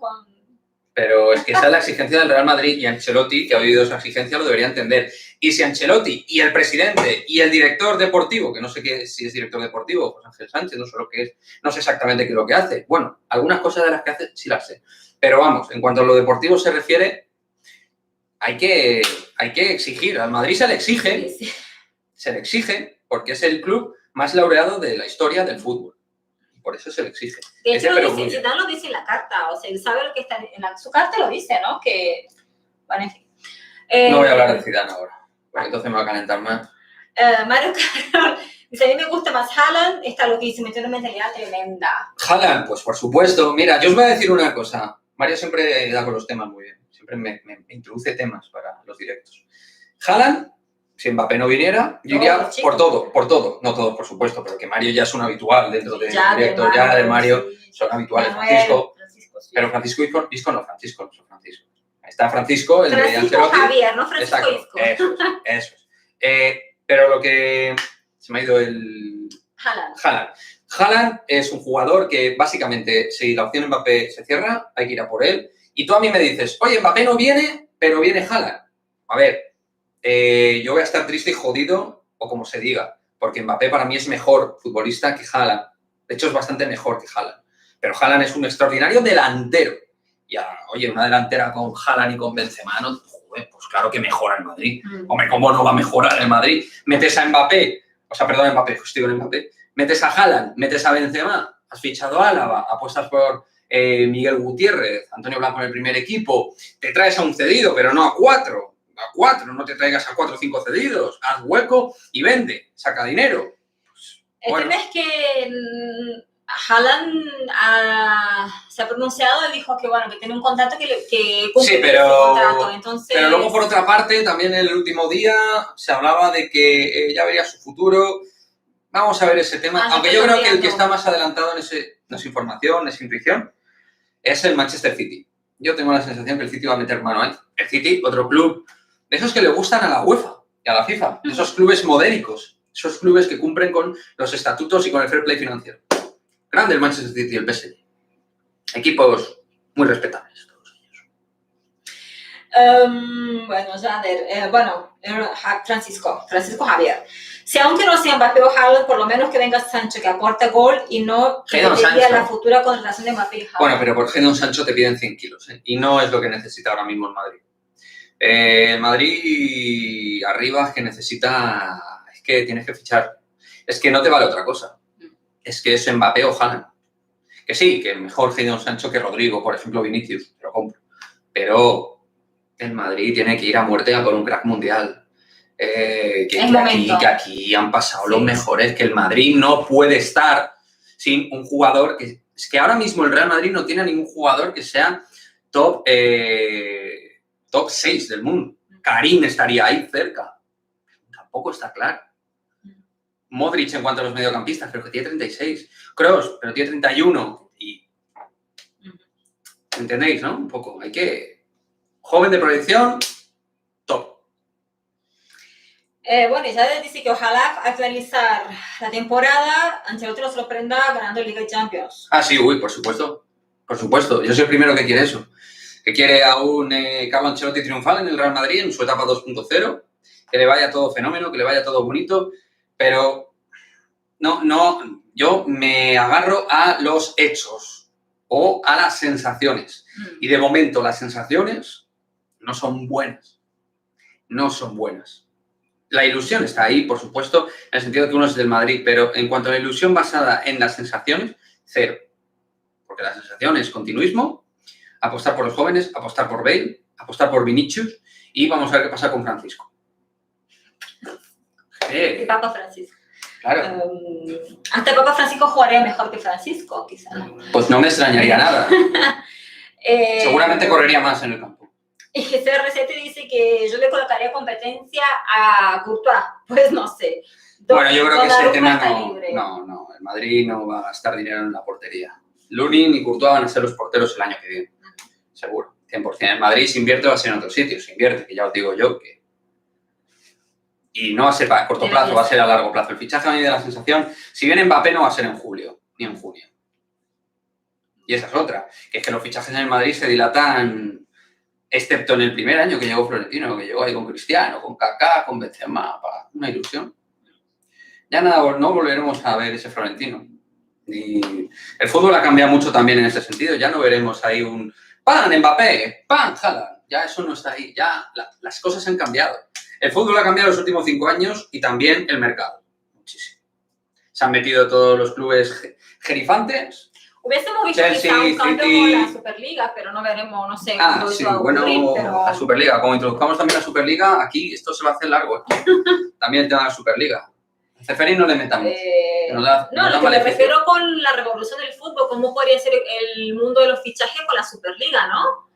Pero es que esa es la exigencia del Real Madrid y Ancelotti, que ha oído esa exigencia, lo debería entender. Y si Ancelotti y el presidente y el director deportivo, que no sé si es director deportivo, José Ángel Sánchez, no sé lo que es, no sé exactamente qué es lo que hace. Bueno, algunas cosas de las que hace sí las sé. Pero vamos, en cuanto a lo deportivo se refiere, hay que exigir. Al Madrid se le exige porque es el club más laureado de la historia del fútbol. Por eso se le exige. De hecho, Zidane lo dice en la carta, o sea, él sabe lo que está en su carta, lo dice, ¿no? Que, bueno, en fin. No voy a hablar de Zidane ahora, porque entonces me va a calentar más. Mario Carlos dice, a mí me gusta más Haaland, está loquísimo, tiene una mentalidad tremenda. Haaland, pues por supuesto. Mira, yo os voy a decir una cosa. Mario siempre da con los temas muy bien. Siempre me introduce temas para los directos. Haaland Si Mbappé no viniera, yo iría por todo. No todos, por supuesto, pero que Mario ya es un habitual dentro del directo, ya de Mario son habituales. Francisco, sí. Pero Francisco Isco no, Francisco. Ahí está Francisco, el de Ancelotti. Javier, no Francisco Isco. Eso es. Pero lo que... Se me ha ido el... Haaland. Haaland es un jugador que básicamente, si la opción Mbappé se cierra, hay que ir a por él. Y tú a mí me dices, oye, Mbappé no viene, pero viene Haaland. A ver, yo voy a estar triste y jodido, o como se diga, porque Mbappé para mí es mejor futbolista que Haaland. De hecho, es bastante mejor que Haaland. Pero Haaland es un extraordinario delantero. Y, oye, una delantera con Haaland y con Benzema, ¿no? Joder, pues claro que mejora el Madrid. Hombre, ¿cómo no va a mejorar el Madrid? Metes a Mbappé, estoy con Mbappé. Metes a Haaland, metes a Benzema, has fichado a Álava, apuestas por Miguel Gutiérrez, Antonio Blanco en el primer equipo, te traes a un cedido, pero no a cuatro, no te traigas a 4 o 5 cedidos, haz hueco y vende, saca dinero. Pues, el tema es que Haaland se ha pronunciado y dijo que bueno, que tiene un contrato que cumple ese contrato. Entonces... pero luego por otra parte, también el último día se hablaba de que ya vería su futuro. Vamos a ver ese tema, aunque yo creo que el que está más adelantado en esa información, en esa intuición, es el Manchester City. Yo tengo la sensación que el City va a meter mano ahí. El City, otro club, de esos que le gustan a la UEFA y a la FIFA, de esos clubes modélicos, esos clubes que cumplen con los estatutos y con el fair play financiero. Grande el Manchester City y el PSG. Equipos muy respetables todos ellos. Bueno, Jader, Francisco Javier. Si aunque no sea Mbappé o Haaland, por lo menos que venga Sancho, que aporte gol y no que diría la futura contratación de Mbappé y Haaland. Bueno, pero por Jadon Sancho te piden 100 kilos, ¿eh? Y no es lo que necesita ahora mismo el Madrid. El Madrid arriba es que necesita... Es que tienes que fichar. Es que no te vale otra cosa. Es que es Mbappé o Haaland. Que sí, que mejor Jadon Sancho que Rodrigo, por ejemplo, Vinicius, te lo compro. Pero el Madrid tiene que ir a muerte a por un crack mundial. Que aquí han pasado los mejores, que el Madrid no puede estar sin un jugador que... Es que ahora mismo el Real Madrid no tiene ningún jugador que sea top 6 del mundo. Karim estaría ahí cerca. Tampoco está claro. Modric en cuanto a los mediocampistas, pero que tiene 36. Kroos, pero tiene 31. Y... ¿Entendéis, no? Un poco. Hay que... Joven de proyección, top. Bueno, ya dice que ojalá al finalizar la temporada Ancelotti nos sorprenda ganando Liga y Champions. Sí, por supuesto. Por supuesto. Yo soy el primero que quiere eso. Que quiere a un Carlo Ancelotti triunfal en el Real Madrid en su etapa 2.0. Que le vaya todo fenómeno, que le vaya todo bonito. Pero yo me agarro a los hechos o a las sensaciones. Y de momento las sensaciones no son buenas. No son buenas. La ilusión está ahí, por supuesto, en el sentido que uno es del Madrid, pero en cuanto a la ilusión basada en las sensaciones, cero. Porque la sensación es continuismo, apostar por los jóvenes, apostar por Bale, apostar por Vinicius y vamos a ver qué pasa con Francisco. ¿Qué Papa Francisco? Claro. Hasta Papa Francisco jugaría mejor que Francisco, quizá. Pues no me extrañaría nada. Seguramente correría más en el campo. Y CR7 dice que yo le colocaría competencia a Courtois. Pues no sé. Bueno, yo creo que ese tema no. El Madrid no va a gastar dinero en la portería. Lunin y Courtois van a ser los porteros el año que viene. Seguro, 100%. El Madrid se invierte va a ser en otros sitios. Se invierte, que ya os digo yo que... Y no va a ser a corto plazo, va a ser a largo plazo. El fichaje a mí de la sensación, si viene Mbappé no va a ser en julio, ni en junio. Y esa es otra, que es que los fichajes en el Madrid se dilatan... Excepto en el primer año que llegó Florentino, que llegó ahí con Cristiano, con Kaká, con Benzema, una ilusión. Ya no volveremos a ver ese Florentino. Y el fútbol ha cambiado mucho también en ese sentido. Ya no veremos ahí un ¡pam! Mbappé, ¡pam! Haaland. Ya eso no está ahí. Ya las cosas han cambiado. El fútbol ha cambiado los últimos 5 años y también el mercado. Muchísimo. Se han metido todos los clubes gerifantes. Hubiésemos visto Chelsea, quizá un cambio City. con la Superliga, pero no veremos, no sé, Ah, sí, bueno, pero... la Superliga. Como introduzcamos también la Superliga, aquí esto se va a hacer largo. También el tema de la Superliga. A Ceferín no le metamos. No, lo que me refiero con la revolución del fútbol, cómo podría ser el mundo de los fichajes con la Superliga, ¿no?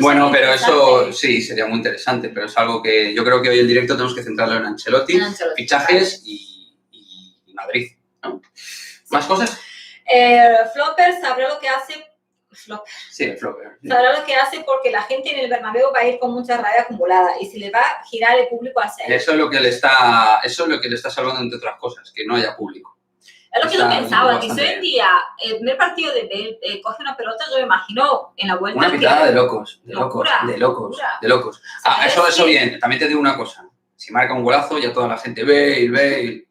Bueno, sería pero eso interesante. sí, sería muy interesante, pero es algo que yo creo que hoy el directo tenemos que centrarlo en Ancelotti, fichajes y Madrid, ¿no? ¿Más cosas? Flopper sabrá lo que hace. Flopper. Sí, el flopper. Sabrá lo que hace porque la gente en el Bernabéu va a ir con mucha rabia acumulada y se le va a girar el público hacia él. Eso es lo que le está salvando, entre otras cosas, que no haya público. Es lo que yo Está pensaba, que si bastante hoy en día el primer partido de Bale coge una pelota, yo me imagino en la vuelta. Una pitada de locos, Locura. Eso bien. También te digo una cosa. Si marca un golazo, ya toda la gente Bale.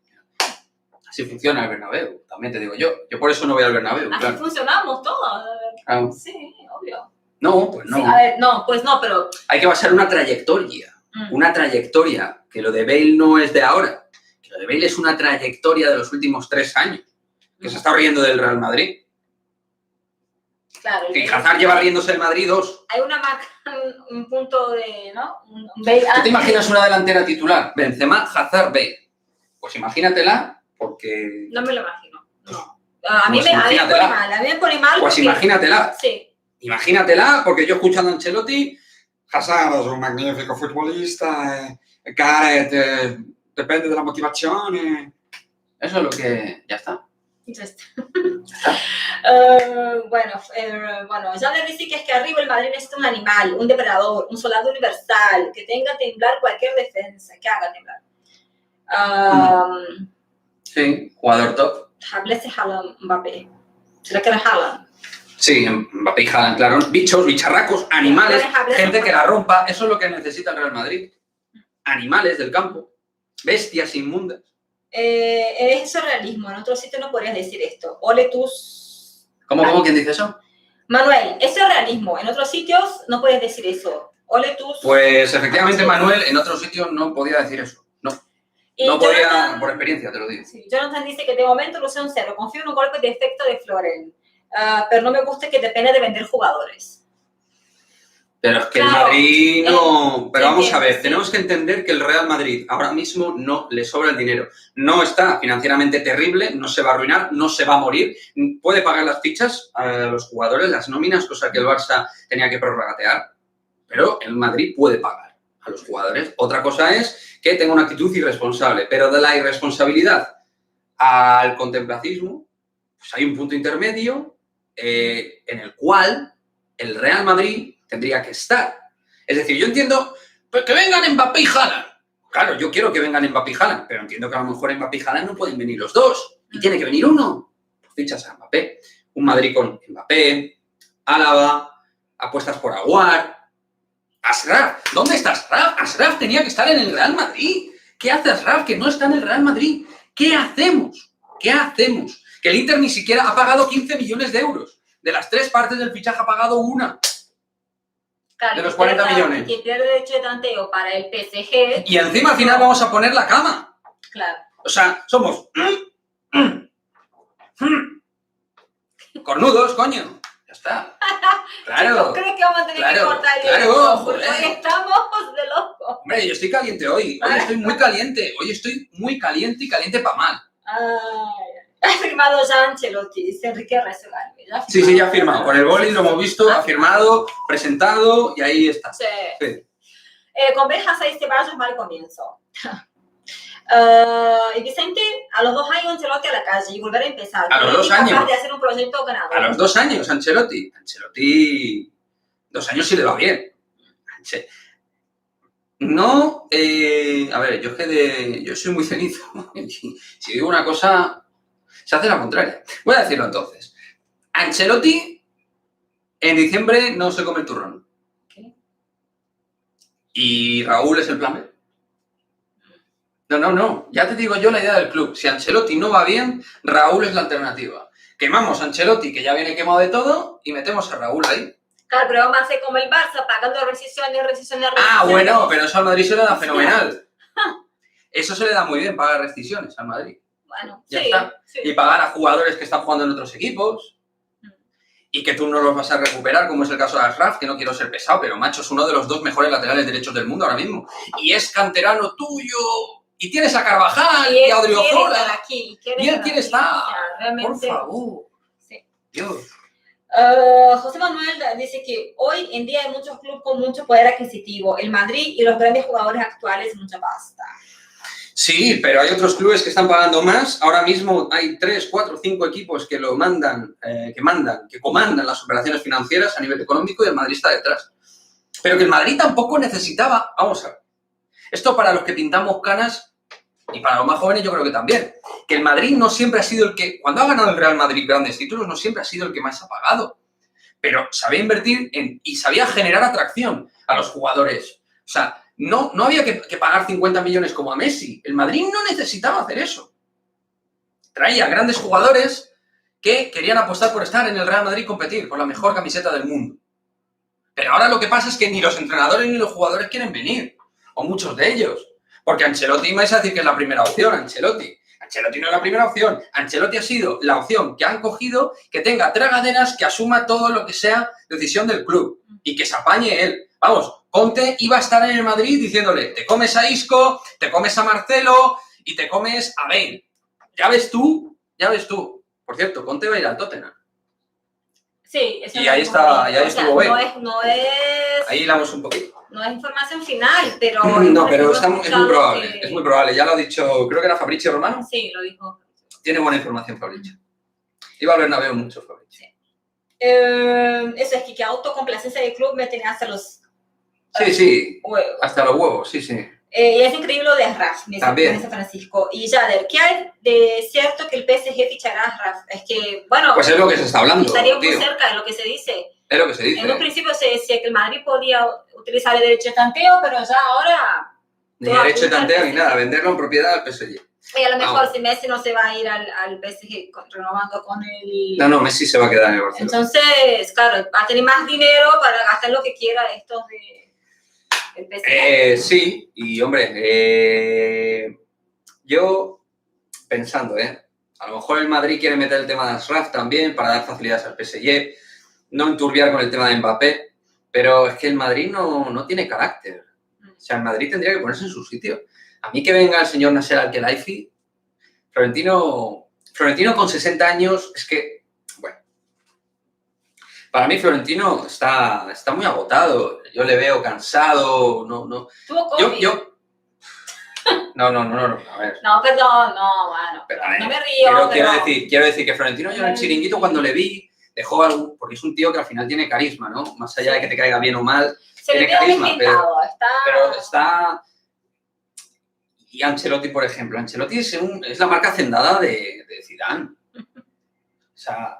Así funciona el Bernabéu, también te digo yo. Yo por eso no voy al Bernabéu, Así claro. funcionamos todos. Claro. Sí, obvio. No, pues no. Sí, a ver, no, pues no, pero... Hay que basar una trayectoria. Una trayectoria. Que lo de Bale no es de ahora. Que lo de Bale es una trayectoria de los últimos 3 años. Que se está riendo del Real Madrid. Claro. Que Hazard lleva riéndose del Madrid 2. Hay una marca, un punto de, ¿no? Un Bale. ¿Tú te imaginas una delantera titular? Benzema, Hazard, Bale. Pues imagínatela, porque... No me lo imagino, no. A mí Pues me pone mal. Pues porque... imagínatela. Sí. Imagínatela, porque yo escuchando a Ancelotti... Hazard es un magnifico futbolista, Gareth depende de la motivación. Eso es lo que... Ya está. Ya está. Bueno, ya le dice que es que arriba el Madrid necesita un animal, un depredador, un soldado universal, que tenga temblar cualquier defensa, que haga temblar. Sí, jugador top. Hablese Haaland, Mbappé. ¿Será que era Haaland? Sí, Mbappé y Haaland, claro. Bichos, bicharracos, animales, gente que la rompa. Eso es lo que necesita el Real Madrid. Animales del campo, bestias inmundas. Es surrealismo. En otro sitio no podrías decir esto. Ole tus... ¿Cómo quién dice eso? Manuel, es surrealismo. En otros sitios no puedes decir eso. Ole tus... Pues efectivamente, Manuel, en otros sitios no podía decir eso. No podía, Jonathan, por experiencia, te lo digo. Sí, Jonathan dice que de momento ilusión cero. Confío en un golpe de efecto de Floren. Pero no me gusta que depende de vender jugadores. Pero es que claro, el Madrid no... Pero vamos a ver, sí. tenemos que entender que el Real Madrid ahora mismo no le sobra el dinero. No está financieramente terrible, no se va a arruinar, no se va a morir. Puede pagar las fichas a los jugadores, las nóminas, cosa que el Barça tenía que prorratear. Pero el Madrid puede pagar a los jugadores. Otra cosa es que tenga una actitud irresponsable. Pero de la irresponsabilidad al contemplacismo, pues hay un punto intermedio en el cual el Real Madrid tendría que estar. Es decir, yo entiendo pues, que vengan Mbappé y Haaland. Claro, yo quiero que vengan Mbappé y Haaland, pero entiendo que a lo mejor Mbappé y Haaland no pueden venir los dos. Y tiene que venir uno. Pues fichas a Mbappé. Un Madrid con Mbappé, Álava, apuestas por Aguar, Ashraf. ¿Dónde está Ashraf? Ashraf tenía que estar en el Real Madrid. ¿Qué hace Ashraf que no está en el Real Madrid? ¿Qué hacemos? ¿Qué hacemos? Que el Inter ni siquiera ha pagado 15 millones de euros. De las 3 partes del fichaje ha pagado una. Claro, De los 40 millones. Y pierde derecho de tanteo para el PSG. Y encima al final vamos a poner la cama. Claro. O sea, somos... cornudos, coño. Ya está. Claro. Chicos, creo que vamos a tener que cortar el claro, porque hoy estamos de locos. Hombre, yo estoy caliente hoy. Hoy estoy muy caliente. Hoy estoy muy caliente y caliente para mal. Ha firmado ya Ancelotti, dice Enrique Resogal. Sí, ya ha firmado. Con el boli lo hemos visto, ha firmado, presentado y ahí está. Sí. Sí. Con Benja 6 Ceballos, mal comienzo. Y Vicente, a los 2 años Ancelotti a la calle y volver a empezar. A los 2 años. Capaz de hacer un proyecto ganador. A los 2 años, Ancelotti. Ancelotti, 2 años sí le va bien. No, a ver, yo soy muy cenizo. Si digo una cosa, se hace la contraria. Voy a decirlo entonces. Ancelotti, en diciembre no se come el turrón. ¿Qué? Y Raúl es el plan B. No. Ya te digo yo la idea del club. Si Ancelotti no va bien, Raúl es la alternativa. Quemamos a Ancelotti, que ya viene quemado de todo, y metemos a Raúl ahí. Claro, pero vamos a hacer como el Barça, pagando rescisiones. Ah, bueno, pero eso al Madrid se le da fenomenal. Eso se le da muy bien, pagar rescisiones al Madrid. Bueno, Ya sí, está. sí. Y pagar a jugadores que están jugando en otros equipos y que tú no los vas a recuperar, como es el caso de Ashraf, que no quiero ser pesado, pero macho, es uno de los 2 mejores laterales derechos del mundo ahora mismo. Y es canterano tuyo. Y tienes a Carvajal y a Odriozola. Y él quiere estar. Realmente, Por favor. Sí. Dios. José Manuel dice que hoy en día hay muchos clubes con mucho poder adquisitivo. El Madrid y los grandes jugadores actuales, mucha pasta. Sí, pero hay otros clubes que están pagando más. Ahora mismo hay 3, 4, 5 equipos que lo mandan, que comandan las operaciones financieras a nivel económico y el Madrid está detrás. Pero que el Madrid tampoco necesitaba, vamos a ver, esto para los que pintamos canas y para los más jóvenes yo creo que también, que el Madrid no siempre ha sido el que, cuando ha ganado el Real Madrid grandes títulos, no siempre ha sido el que más ha pagado, pero sabía invertir y sabía generar atracción a los jugadores. O sea, no había que pagar 50 millones como a Messi. El Madrid no necesitaba hacer eso. Traía grandes jugadores que querían apostar por estar en el Real Madrid y competir con la mejor camiseta del mundo. Pero ahora lo que pasa es que ni los entrenadores ni los jugadores quieren venir, o muchos de ellos. Porque Ancelotti, me vais a decir que es la primera opción, Ancelotti no es la primera opción. Ancelotti ha sido la opción que han cogido, que tenga tragaderas, que asuma todo lo que sea decisión del club y que se apañe él. Vamos, Conte iba a estar en el Madrid diciéndole, te comes a Isco, te comes a Marcelo y te comes a Bale. Ya ves tú. Por cierto, Conte va a ir al Tottenham. Sí, eso y ahí está, y ahí estuvo Bale. No es... Ahí hilamos un poquito. No es información final, pero... No, pero es muy probable, es muy probable. Ya lo ha dicho, creo que era Fabrizio Romano. Sí, lo dijo. Tiene buena información Fabrizio. Iba al Bernabéu mucho Fabrizio. Sí. Eso es que autocomplacencia del club me tenía hasta los... Sí, huevos. Hasta los huevos, sí. Y es increíble lo de Raf, me dice Francisco. Y Jader, ¿qué hay de cierto que el PSG fichará a Raf? Es que, bueno... Pues es lo que se está hablando, estaría tío. muy cerca de lo que se dice. Es lo que se dice. En un principio se decía que el Madrid podía utilizar el derecho de tanteo, pero ya ahora... Ni derecho de tanteo ni nada, venderlo en propiedad al PSG. Y a lo mejor si Messi no se va a ir al PSG renovando con el... No, Messi se va a quedar en el Barcelona. Entonces, claro, va a tener más dinero para gastar lo que quiera estos del PSG. Sí, y hombre, yo pensando, a lo mejor el Madrid quiere meter el tema de Ashraf también para dar facilidades al PSG, no enturbiar con el tema de Mbappé, pero es que el Madrid no tiene carácter. O sea, el Madrid tendría que ponerse en su sitio. A mí que venga el señor Nasser Al-Khelaifi, Florentino con 60 años, es que, bueno, para mí Florentino está muy agotado. Yo le veo cansado, no. ¿Tuvo COVID? No, a ver. No, perdón, no, bueno, Pero, a ver, no me río. Quiero decir que Florentino yo en el chiringuito cuando le vi, dejó algo, porque es un tío que al final tiene carisma, ¿no? Más allá de que te caiga bien o mal, tiene carisma, pero está... Y Ancelotti, por ejemplo, Ancelotti es la marca hacendada de Zidane. O sea,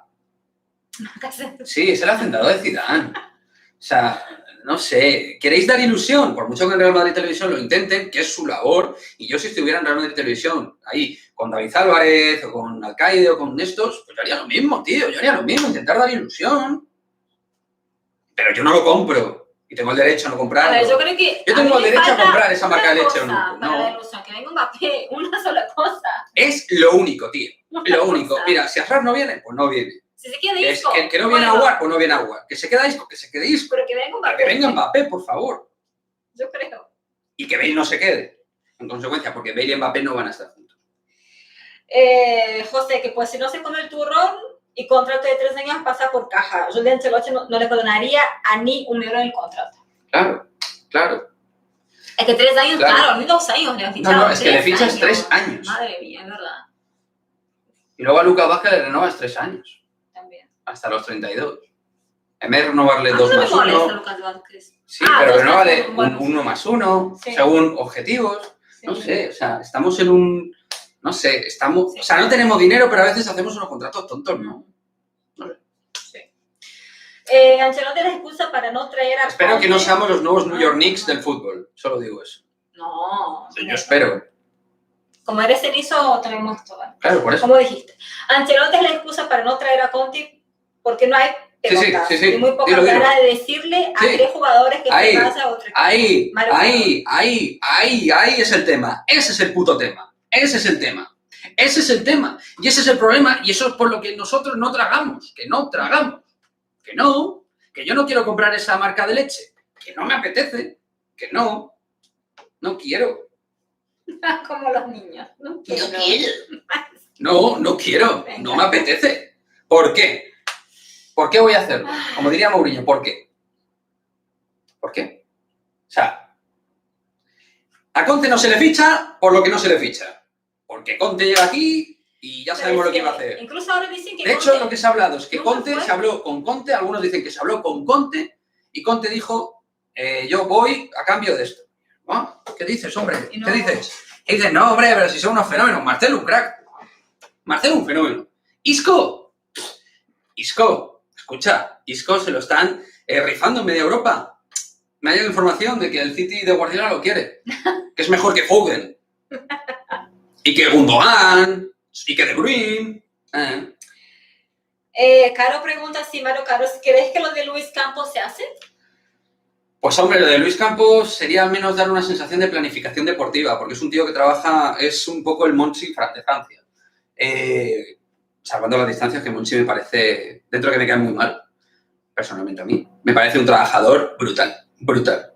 sí, es el hacendado de Zidane. O sea, no sé, ¿queréis dar ilusión? Por mucho que en Real Madrid Televisión lo intenten, que es su labor, y yo si estuviera en Real Madrid Televisión, ahí, con David Álvarez, o con Alcaide, o con estos, pues yo haría lo mismo, tío, intentar dar ilusión. Pero yo no lo compro. Y tengo el derecho a no comprarlo. A ver, yo creo que yo tengo el derecho a comprar esa marca de leche o no. No. Que venga Mbappé, una sola cosa. Es lo único, tío. Lo único. Mira, si Ashraf no viene, pues no viene. Si se queda Isco. Que no viene Aguar, pues no viene Aguar. Que se queda Isco, que se quede Isco. Pero que venga Mbappé. Que venga Mbappé, por favor. Yo creo. Y que Bale no se quede. En consecuencia, porque Bale y Mbappé no van a estar juntos. José, que pues si no se come el turrón y contrato de 3 años pasa por caja. Yo de Ancelotti no le perdonaría a ni un euro en el contrato. Claro. Es que 3 años, claro, ni 2 años le han fichado. No, es que le fichas 3 años. Madre mía, es verdad. Y luego a Lucas Vázquez le renovas 3 años. También. Hasta los 32. En vez de renovarle 2 más 1. Lucas Vázquez. Sí, pero renovale 1 más 1, sí. Según objetivos. Sí. No sé, o sea, estamos en un... No sé, estamos... Sí. O sea, no tenemos dinero, pero a veces hacemos unos contratos tontos, ¿no? Ancelotti la excusa para no traer a... Espero que no seamos los nuevos New York Knicks del fútbol. Solo digo eso. No. Yo espero. Como eres cenizo, tenemos todo. Claro, por eso. Como dijiste. Ancelotti es la excusa para no traer a Conti porque no hay pelotas. Sí. Y muy poca manera de decirle a 3 jugadores que se pasa a otro equipo. Ahí es el tema. Ese es el puto tema. Ese es el tema. Y ese es el problema. Y eso es por lo que nosotros no tragamos. Que yo no quiero comprar esa marca de leche, que no me apetece, que no quiero. Como los niños, no quiero. No quiero, no me apetece. ¿Por qué? ¿Por qué voy a hacerlo? Como diría Mourinho, ¿por qué? ¿Por qué? O sea, a Conte no se le ficha por lo que no se le ficha. Porque Conte llega aquí y ya sabemos lo que iba a hacer. Incluso ahora dicen que De hecho, lo que se ha hablado es que Conte fue. se habló con Conte, algunos dicen que se habló con Conte y Conte dijo, yo voy a cambio de esto. ¿Ah? ¿Qué dices, hombre? No. ¿Qué dices? Y dicen, no, hombre, pero si son unos fenómenos. Marcelo, un crack. Marcelo, un fenómeno. Isco, escucha, Isco se lo están rifando en media Europa. Me ha llegado información de que el City de Guardiola lo quiere. Que es mejor que Foden. Y que Gundogan. Y que De Bruyne. Caro pregunta si Mario Carlos, ¿crees que lo de Luis Campos se hace? Pues hombre, lo de Luis Campos sería al menos dar una sensación de planificación deportiva, porque es un tío que trabaja, es un poco el Monchi de Francia. Salvando las distancias, que Monchi me parece, dentro de que me cae muy mal, personalmente a mí, me parece un trabajador brutal,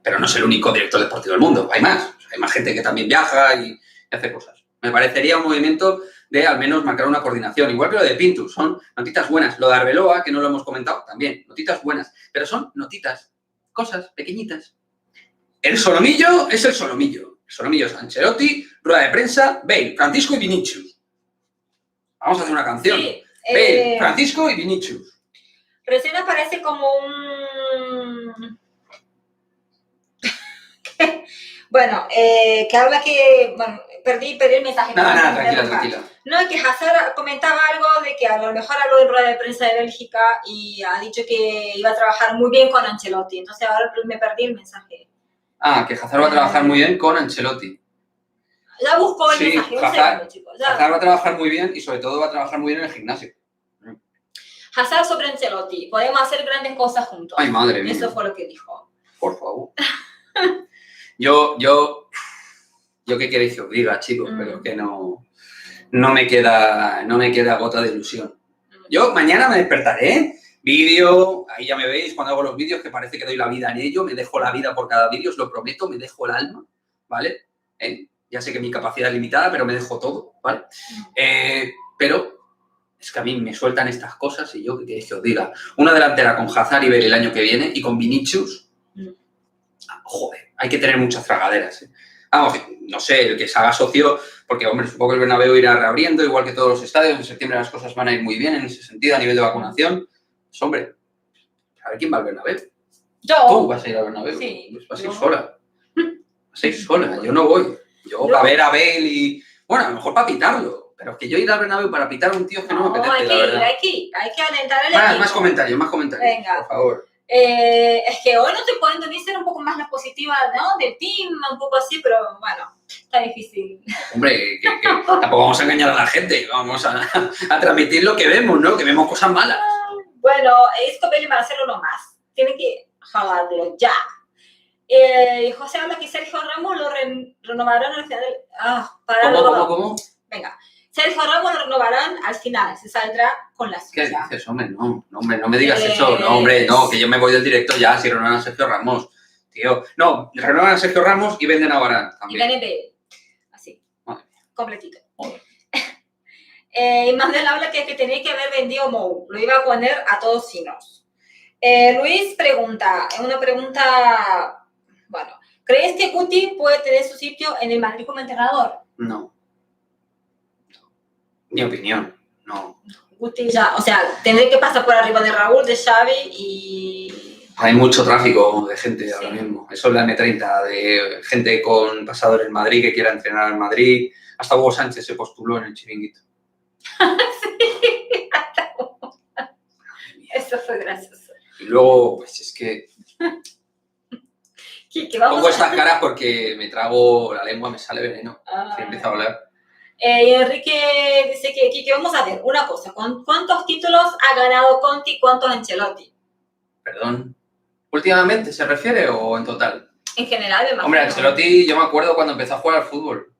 pero no es el único director deportivo del mundo, hay más, hay más gente que también viaja y hace cosas. Me parecería un movimiento de al menos marcar una coordinación, igual que lo de Pintus, son notitas buenas. Lo de Arbeloa, que no lo hemos comentado, también, notitas buenas, pero son notitas, cosas pequeñitas. El solomillo es el solomillo. El solomillo es Ancelotti, rueda de prensa, Bale, Francisco y Vinicius. Vamos a hacer una canción. Sí, Bale, Francisco y Vinicius. Recién aparece como un... bueno, que habla que... Bueno, perdí el mensaje. Nada, tranquila. No, que Hazard comentaba algo de que a lo mejor habló en rueda de prensa de Bélgica y ha dicho que iba a trabajar muy bien con Ancelotti. Entonces ahora me perdí el mensaje. Que Hazard va a trabajar muy bien con Ancelotti. Ya buscó el Sí, mensaje, un Hazard, segundo, chicos. Ya. Hazard va a trabajar muy bien y sobre todo va a trabajar muy bien en el gimnasio. Hazard sobre Ancelotti. Podemos hacer grandes cosas juntos. Ay, madre mía. Eso fue lo que dijo. Por favor. Yo qué queréis que os diga, chicos, pero que no me queda gota de ilusión. Yo mañana me despertaré, vídeo, ahí ya me veis cuando hago los vídeos que parece que doy la vida en ello, me dejo la vida por cada vídeo, os lo prometo, me dejo el alma, ¿vale? Ya sé que mi capacidad es limitada, pero me dejo todo, ¿vale? Pero es que a mí me sueltan estas cosas y yo qué queréis que os diga. Una delantera con Hazard y Bale el año que viene y con Vinicius, joder, hay que tener muchas tragaderas, ¿eh? Vamos, no sé, el que se haga socio, porque, hombre, supongo que el Bernabéu irá reabriendo, igual que todos los estadios. En septiembre las cosas van a ir muy bien en ese sentido, a nivel de vacunación. Pues, hombre, a ver quién va al Bernabéu. Yo. Tú vas a ir al Bernabéu. Sí. Pues vas a ir sola. Vas a ir sola, yo no voy. Yo para ver a Bale y... Bueno, a lo mejor para pitarlo. Pero es que yo ir al Bernabéu para pitar a un tío es que no me apetece, la verdad. Hay que alentar al equipo. Más comentarios. Venga. Por favor. Es que hoy no te pueden ser un poco más la positiva, ¿no? Del team, un poco así, pero bueno, está difícil. Hombre, que tampoco vamos a engañar a la gente, vamos a transmitir lo que vemos, ¿no? Que vemos cosas malas. Bueno, esto Pele va a hacerlo nomás. Tiene que jalarlo ya. José habla que Sergio Ramos lo renovarán al final del... ¿Cómo? Venga. Sergio Ramos lo renovarán al final, se saldrá con la suya. ¿Qué dices, hombre? No, me digas eso. No, hombre, no, que yo me voy del directo ya si renovan a Sergio Ramos. Tío, no, renovan a Sergio Ramos y venden a Varane también. Y venden Bale. Así, Madre. completito. Y Manuel habla que tenía que haber vendido Mou. Lo iba a poner a todos finos. Luis pregunta, una pregunta, bueno, ¿crees que Guti puede tener su sitio en el Madrid como entrenador? No. Mi opinión, no. Guti ya, o sea, tendré que pasar por arriba de Raúl, de Xavi y... Hay mucho tráfico de gente ahora mismo. Eso es la M30, de gente con pasado en el Madrid que quiera entrenar en Madrid. Hasta Hugo Sánchez se postuló en el Chiringuito. Sí, hasta eso fue gracioso. Y luego, pues es que... Pongo estas caras porque me trago la lengua, me sale veneno. Si empiezo a hablar. Enrique dice que vamos a ver una cosa. ¿Cuántos títulos ha ganado Conte y cuántos Ancelotti? Perdón. ¿Últimamente se refiere o en total? En general, me imagino. Hombre, Ancelotti, yo me acuerdo cuando empezó a jugar al fútbol.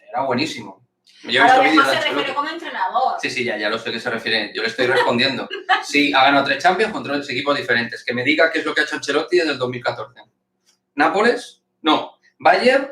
Era buenísimo. Yo a he lo visto vídeos mejor de se Ancelotti. refiere como entrenador. Sí, ya lo sé que se refiere. Yo le estoy respondiendo. Sí, ha ganado 3 Champions contra 3 equipos diferentes. Que me diga qué es lo que ha hecho Ancelotti desde el 2014. ¿Nápoles? No. ¿Bayern?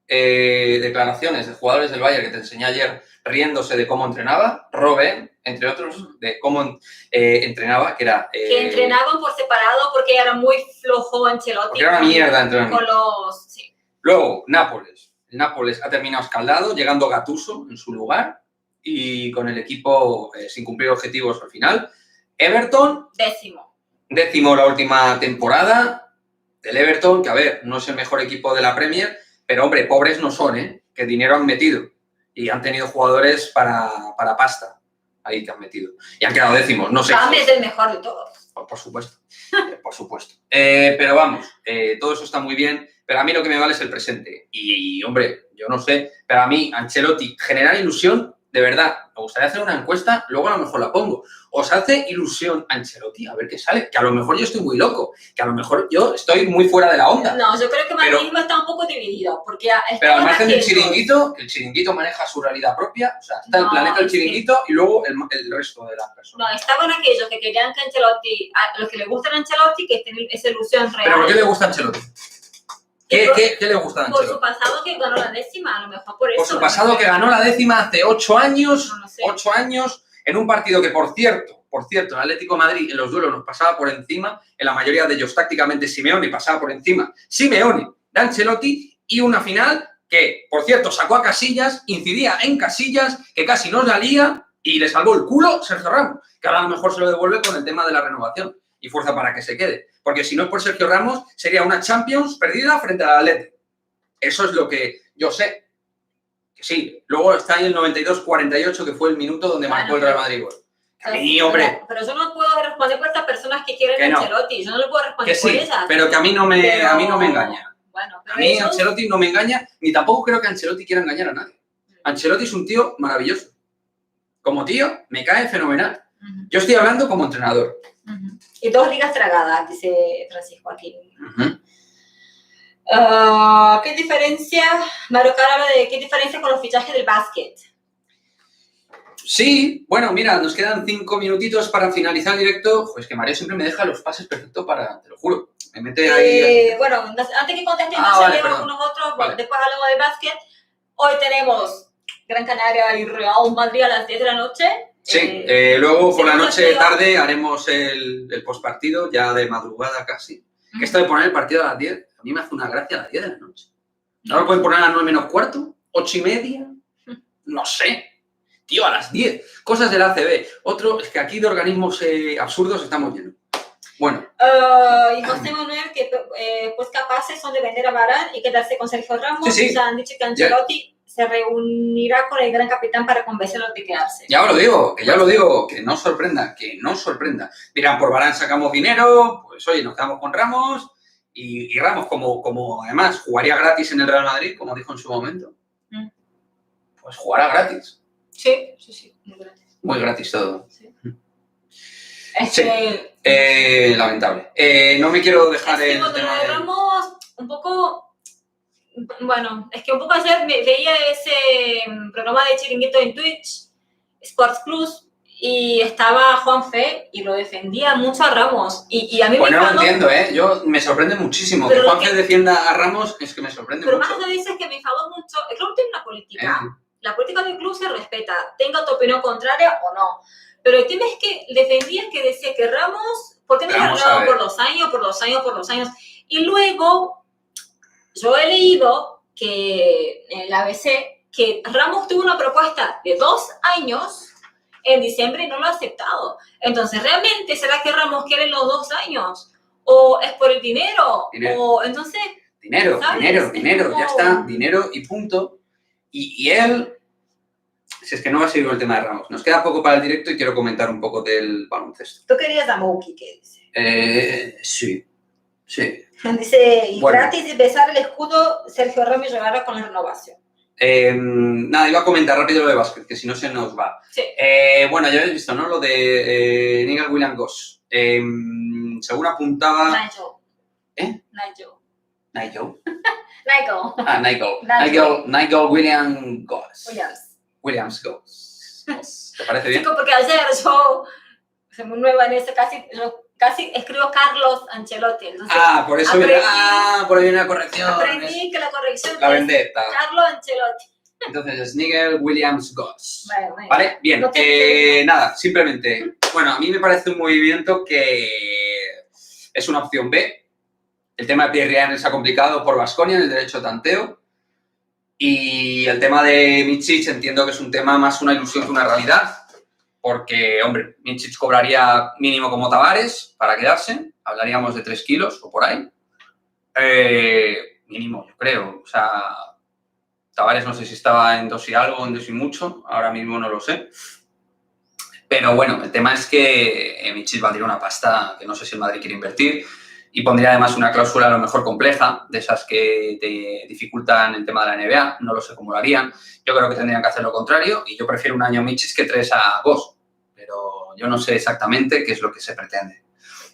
declaraciones de jugadores del Bayern que te enseñé ayer riéndose de cómo entrenaba, Robben, entre otros, de cómo entrenaba, que era... que entrenaban por separado porque era muy flojo Ancelotti. Porque era una mierda entrenando. Con los... Sí. Luego, Nápoles. El Nápoles ha terminado escaldado, llegando Gattuso en su lugar y con el equipo sin cumplir objetivos al final. Everton, décimo la última temporada del Everton, que a ver, no es el mejor equipo de la Premier, pero hombre, pobres no son, ¿eh? Que dinero han metido y han tenido jugadores para pasta ahí que han metido. Y han quedado décimos, no sé. Bam es el mejor de todos. Por supuesto, por supuesto. Pero vamos, todo eso está muy bien, pero a mí lo que me vale es el presente. Y hombre, yo no sé, pero a mí Ancelotti genera ilusión, de verdad. Me gustaría hacer una encuesta, luego a lo mejor la pongo. ¿Os hace ilusión Ancelotti? A ver qué sale. Que a lo mejor yo estoy muy loco, que a lo mejor yo estoy muy fuera de la onda. No, yo creo que Madrid está un poco dividido, porque pero al margen del chiringuito, el chiringuito maneja su realidad propia, o sea, está el planeta del chiringuito y luego el resto de las personas. No, estaban aquellos que querían que Ancelotti, a los que le gustan a Ancelotti, que tienen esa ilusión real. ¿Pero por qué le gusta Ancelotti? ¿Qué le gusta a Ancelotti? Por su pasado que ganó la décima, a lo mejor por eso. Por su pasado que ganó la décima hace 8 años, no sé. 8 años, en un partido que, por cierto, el Atlético de Madrid en los duelos nos pasaba por encima, en la mayoría de ellos tácticamente Simeone pasaba por encima, Simeone de Ancelotti, y una final que, por cierto, sacó a Casillas, incidía en Casillas, que casi nos la lía y le salvó el culo Sergio Ramos, que ahora a lo mejor se lo devuelve con el tema de la renovación y fuerza para que se quede. Porque si no es por Sergio Ramos, sería una Champions perdida frente al Atlético. Eso es lo que yo sé. Que sí, luego está ahí el 92-48, que fue el minuto donde marcó el Real Madrid. A mí, hombre. Pero yo no puedo responder por estas personas que quieren a Ancelotti. Yo no le puedo responder por ellas. Pero que a mí no me engaña. Bueno, a mí Ancelotti no me engaña, ni tampoco creo que Ancelotti quiera engañar a nadie. Ancelotti es un tío maravilloso. Como tío, me cae fenomenal. Yo estoy hablando como entrenador. Y 2 ligas tragadas, dice Francisco aquí. ¿Qué diferencia, Mario Cara habla de qué diferencia con los fichajes del básquet? Sí, bueno, mira, nos quedan 5 minutitos para finalizar el directo. Pues que Mario siempre me deja los pases perfectos para, te lo juro, me mete ahí. Bueno, antes que contestes, unos otros, vale. Después hablamos del básquet. Hoy tenemos Gran Canaria y Real Madrid a las 10 de la noche. Sí, luego por la noche tarde haremos el postpartido, ya de madrugada casi. Que esto de poner el partido a las 10, a mí me hace una gracia a las 10 de la noche. ¿No lo pueden poner a las 9 menos cuarto? ¿8:30? No sé. Tío, a las 10. Cosas del ACB. Otro, es que aquí de organismos absurdos estamos llenos. Bueno. Y José Manuel, que pues capaces son de vender a Varane y quedarse con Sergio Ramos. Sí. O sea, han dicho que Ancelotti se reunirá con el gran capitán para convencerlo de quedarse. Ya lo digo, que no sorprenda, Dirán, por Varane sacamos dinero, pues oye, nos quedamos con Ramos y Ramos, como además jugaría gratis en el Real Madrid, como dijo en su momento, pues jugará gratis. Sí, muy gratis. Muy gratis todo. Sí. Lamentable. No me quiero dejar el tema de Ramos, un poco... Bueno, es que un poco ayer veía ese programa de Chiringuito en Twitch, Sports Plus, y estaba Juanfe y lo defendía mucho a Ramos. Y a mí pues no lo entiendo, Yo me sorprende muchísimo. Que Juanfe defienda a Ramos es que me sorprende mucho. Pero más allá dices que me enfadó mucho. El club tiene una política. La política del club se respeta, tenga tu opinión contraria o no. Pero el tema es que defendía, que decía que Ramos, ¿por qué no había ganado por 2 años? Y luego... Yo he leído que en el ABC que Ramos tuvo una propuesta de 2 años en diciembre y no lo ha aceptado. Entonces, ¿realmente será que Ramos quiere los 2 años? ¿O es por el dinero? O entonces... Dinero, ya está, dinero y punto. Y él... Si es que no va a seguir el tema de Ramos. Nos queda poco para el directo y quiero comentar un poco del baloncesto. ¿Tú querías a Mouki, qué dice? Sí. Dice, y gratis de besar el escudo, Sergio Ramos llegará con la renovación. Nada, iba a comentar rápido lo de básquet, que si no se nos va. Sí. Bueno, ya habéis visto, ¿no? Lo de Nigel Williams-Goss. Según apuntaba... Nigel Williams-Goss. ¿Te parece bien? Sí, porque ayer yo, soy muy nueva en este, casi casi escribo Carlos Ancelotti. Entonces, por eso viene, por ahí viene la corrección. aprendí que la corrección La es vendetta. Carlos Ancelotti. Entonces, Nigel Williams Goss. Bueno. Vale, bien. No te- Nada, simplemente, bueno, a mí me parece un movimiento que es una opción B. El tema de Pierre se ha complicado por Baskonia en el derecho de tanteo. Y el tema de Mičić entiendo que es un tema más una ilusión que una realidad. Porque, hombre, Mičić cobraría mínimo como Tavares para quedarse. Hablaríamos de 3 kilos o por ahí. Mínimo, yo creo. O sea, Tavares no sé si estaba en 2 y algo, en 2 y mucho. Ahora mismo no lo sé. Pero bueno, el tema es que Mičić valdría una pasta que no sé si el Madrid quiere invertir. Y pondría además una cláusula a lo mejor compleja, de esas que te dificultan el tema de la NBA. No lo sé cómo lo harían. Yo creo que tendrían que hacer lo contrario. Y yo prefiero un año a Mičić que 3 a Goss. Pero yo no sé exactamente qué es lo que se pretende.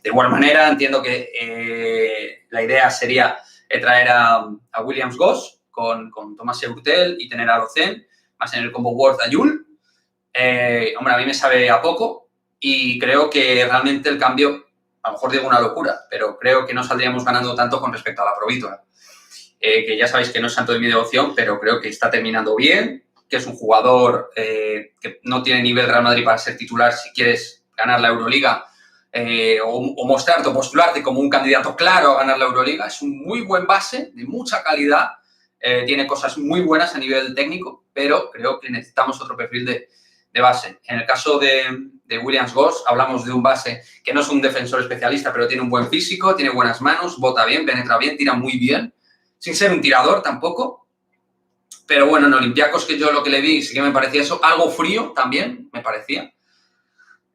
De igual manera, entiendo que la idea sería traer a Williams Goss con Tomás Hurtel y tener a Locen, más en el combo Worth a Yul. Hombre, a mí me sabe a poco y creo que realmente el cambio, a lo mejor digo una locura, pero creo que no saldríamos ganando tanto con respecto a la Provítola. Que ya sabéis que no es santo de mi devoción, pero creo que está terminando bien, que es un jugador que no tiene nivel Real Madrid para ser titular si quieres ganar la Euroliga o mostrarte o postularte como un candidato claro a ganar la Euroliga. Es un muy buen base, de mucha calidad, tiene cosas muy buenas a nivel técnico, pero creo que necesitamos otro perfil de base. En el caso de Williams Goss, hablamos de un base que no es un defensor especialista, pero tiene un buen físico, tiene buenas manos, bota bien, penetra bien, tira muy bien, sin ser un tirador tampoco. Pero bueno, en Olympiacos, que yo lo que le vi, sí que me parecía eso, algo frío también, me parecía.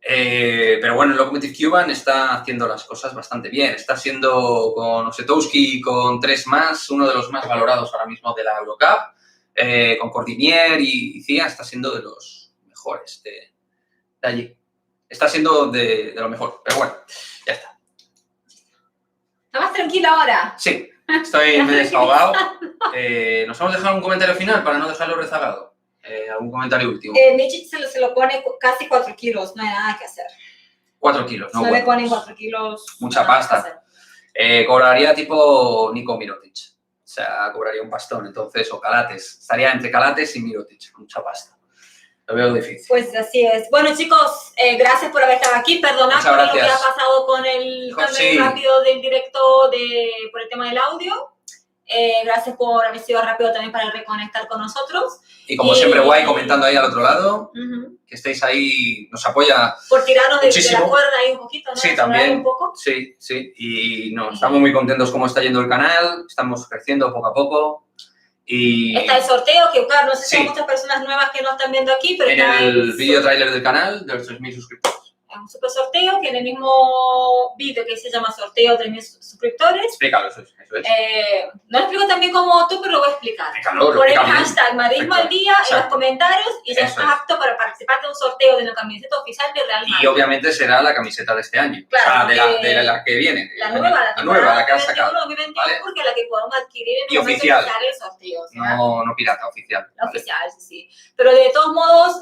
Pero bueno, el Lokomotiv Cuban está haciendo las cosas bastante bien. Está siendo con Osetowski, con 3 más, uno de los más valorados ahora mismo de la Eurocup. Con Cordinier y Cia está siendo de los mejores de allí. Está siendo de lo mejor, pero bueno, ya está. ¿Está más tranquila ahora? Sí, estoy me he desahogado. ¿Nos hemos dejado un comentario final para no dejarlo rezagado? ¿Algún comentario último? Mičić se lo pone casi 4 kilos, no hay nada que hacer. 4 kilos, ¿no? No Bueno, le ponen 4 kilos. mucha nada que pasta. hacer. Cobraría tipo Nico Mirotic. O sea, cobraría un pastón, entonces, o Calates. Estaría entre Calates y Mirotic, mucha pasta. Lo veo difícil. Pues así es. Bueno, chicos, gracias por haber estado aquí. Perdonad Muchas por lo que gracias. ha pasado con el cambio Sí. rápido del directo por el tema del audio. Gracias por haber sido rápido también para reconectar con nosotros. Y como siempre, guay, comentando ahí al otro lado, Ujú. que estéis ahí, nos apoya. Por tirarnos de la Muchísimo. cuerda ahí un poquito, ¿no? Sí, De sonar también. un poco. Sí, sí. Y no, estamos muy contentos cómo está yendo el canal, estamos creciendo poco a poco. Y Está el sorteo, que claro, no sé si Sí. hay muchas personas nuevas que no están viendo aquí, pero en está el vídeo tráiler del canal, de los 3.000 suscriptores. es un super sorteo, que en el mismo vídeo que se llama sorteo de mis suscriptores. Explícalo, eso es. No lo explico también como tú, pero lo voy a explicar. Explícalo, Pon el explícalo. hashtag Madridismo al día en los Exacto. comentarios y ya Eso estás es. apto para participar de un sorteo de una camiseta oficial de Real Madrid. Y obviamente será la camiseta de este año. Claro, o sea, de la que viene. La nueva, la que han sacado. 2021, ¿vale? porque la que podemos adquirir en Y el momento oficial. que sale el sorteo. ¿sí? No pirata, oficial. La oficial, sí. Pero de todos modos,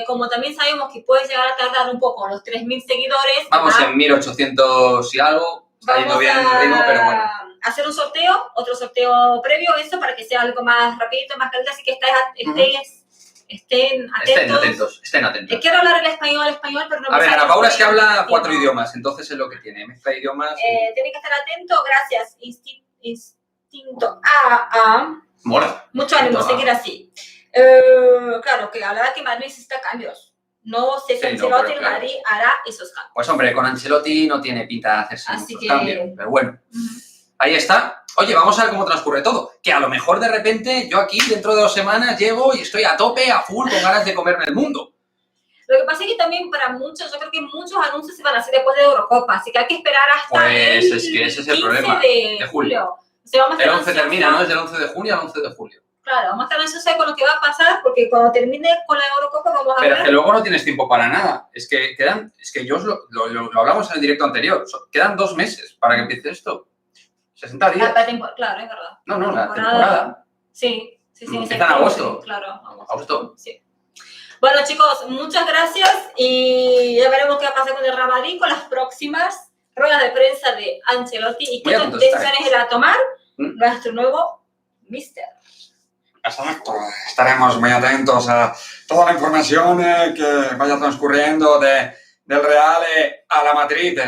como también sabemos que puede llegar a tardar un poco los 3.000 seguidores. Vamos ¿verdad? en 1.800 y algo. Está yendo bien el ritmo, pero bueno. hacer un sorteo, otro sorteo previo, eso, para que sea algo más rapidito, más caliente, así que estén atentos. Estén atentos. Quiero hablar el español, pero no me A ver, sale Ana Paula es que muy habla bien. 4 idiomas, entonces es lo que tiene. Mezcla idiomas. Tiene que estar atento, gracias. Instinto Mola. Mucho ánimo, Instinto A. seguir así. Claro, que hablaba que Madrid necesita cambios. No sé si Sí, no, Ancelotti pero en claro. Madrid hará esos cambios. Pues hombre, con Ancelotti no tiene pinta de hacerse Así muchos que- cambios, pero bueno. Ahí está. Oye, vamos a ver cómo transcurre todo. Que a lo mejor de repente yo aquí dentro de 2 semanas llego y estoy a tope, a full, con ganas de comerme el mundo. Lo que pasa es que también para muchos, yo creo que muchos anuncios se van a hacer después de Eurocopa, así que hay que esperar hasta Pues el es que ese es el 15 problema, de de julio. Se vamos a El estar 11 termina, ansiosos. ¿no? Es del 11 de junio al 11 de julio. Claro, vamos a estar ansiosos con lo que va a pasar, porque cuando termine con la Eurocopa vamos a Pero es ver. que luego no tienes tiempo para nada. Es que yo os lo hablamos en el directo anterior. Quedan 2 meses para que empiece esto. 60 días. Claro, es verdad. No, la temporada. Sí. Empieza en agosto. Claro, Agosto. Sí. Bueno, chicos, muchas gracias y ya veremos qué va a pasar con el Real Madrid con las próximas ruedas rueda de prensa de Ancelotti y qué Muy atentos decisiones irá a tomar ¿Mm? nuestro nuevo mister. Exacto, estaremos muy atentos a toda la información que vaya transcurriendo del Real a la Madrid.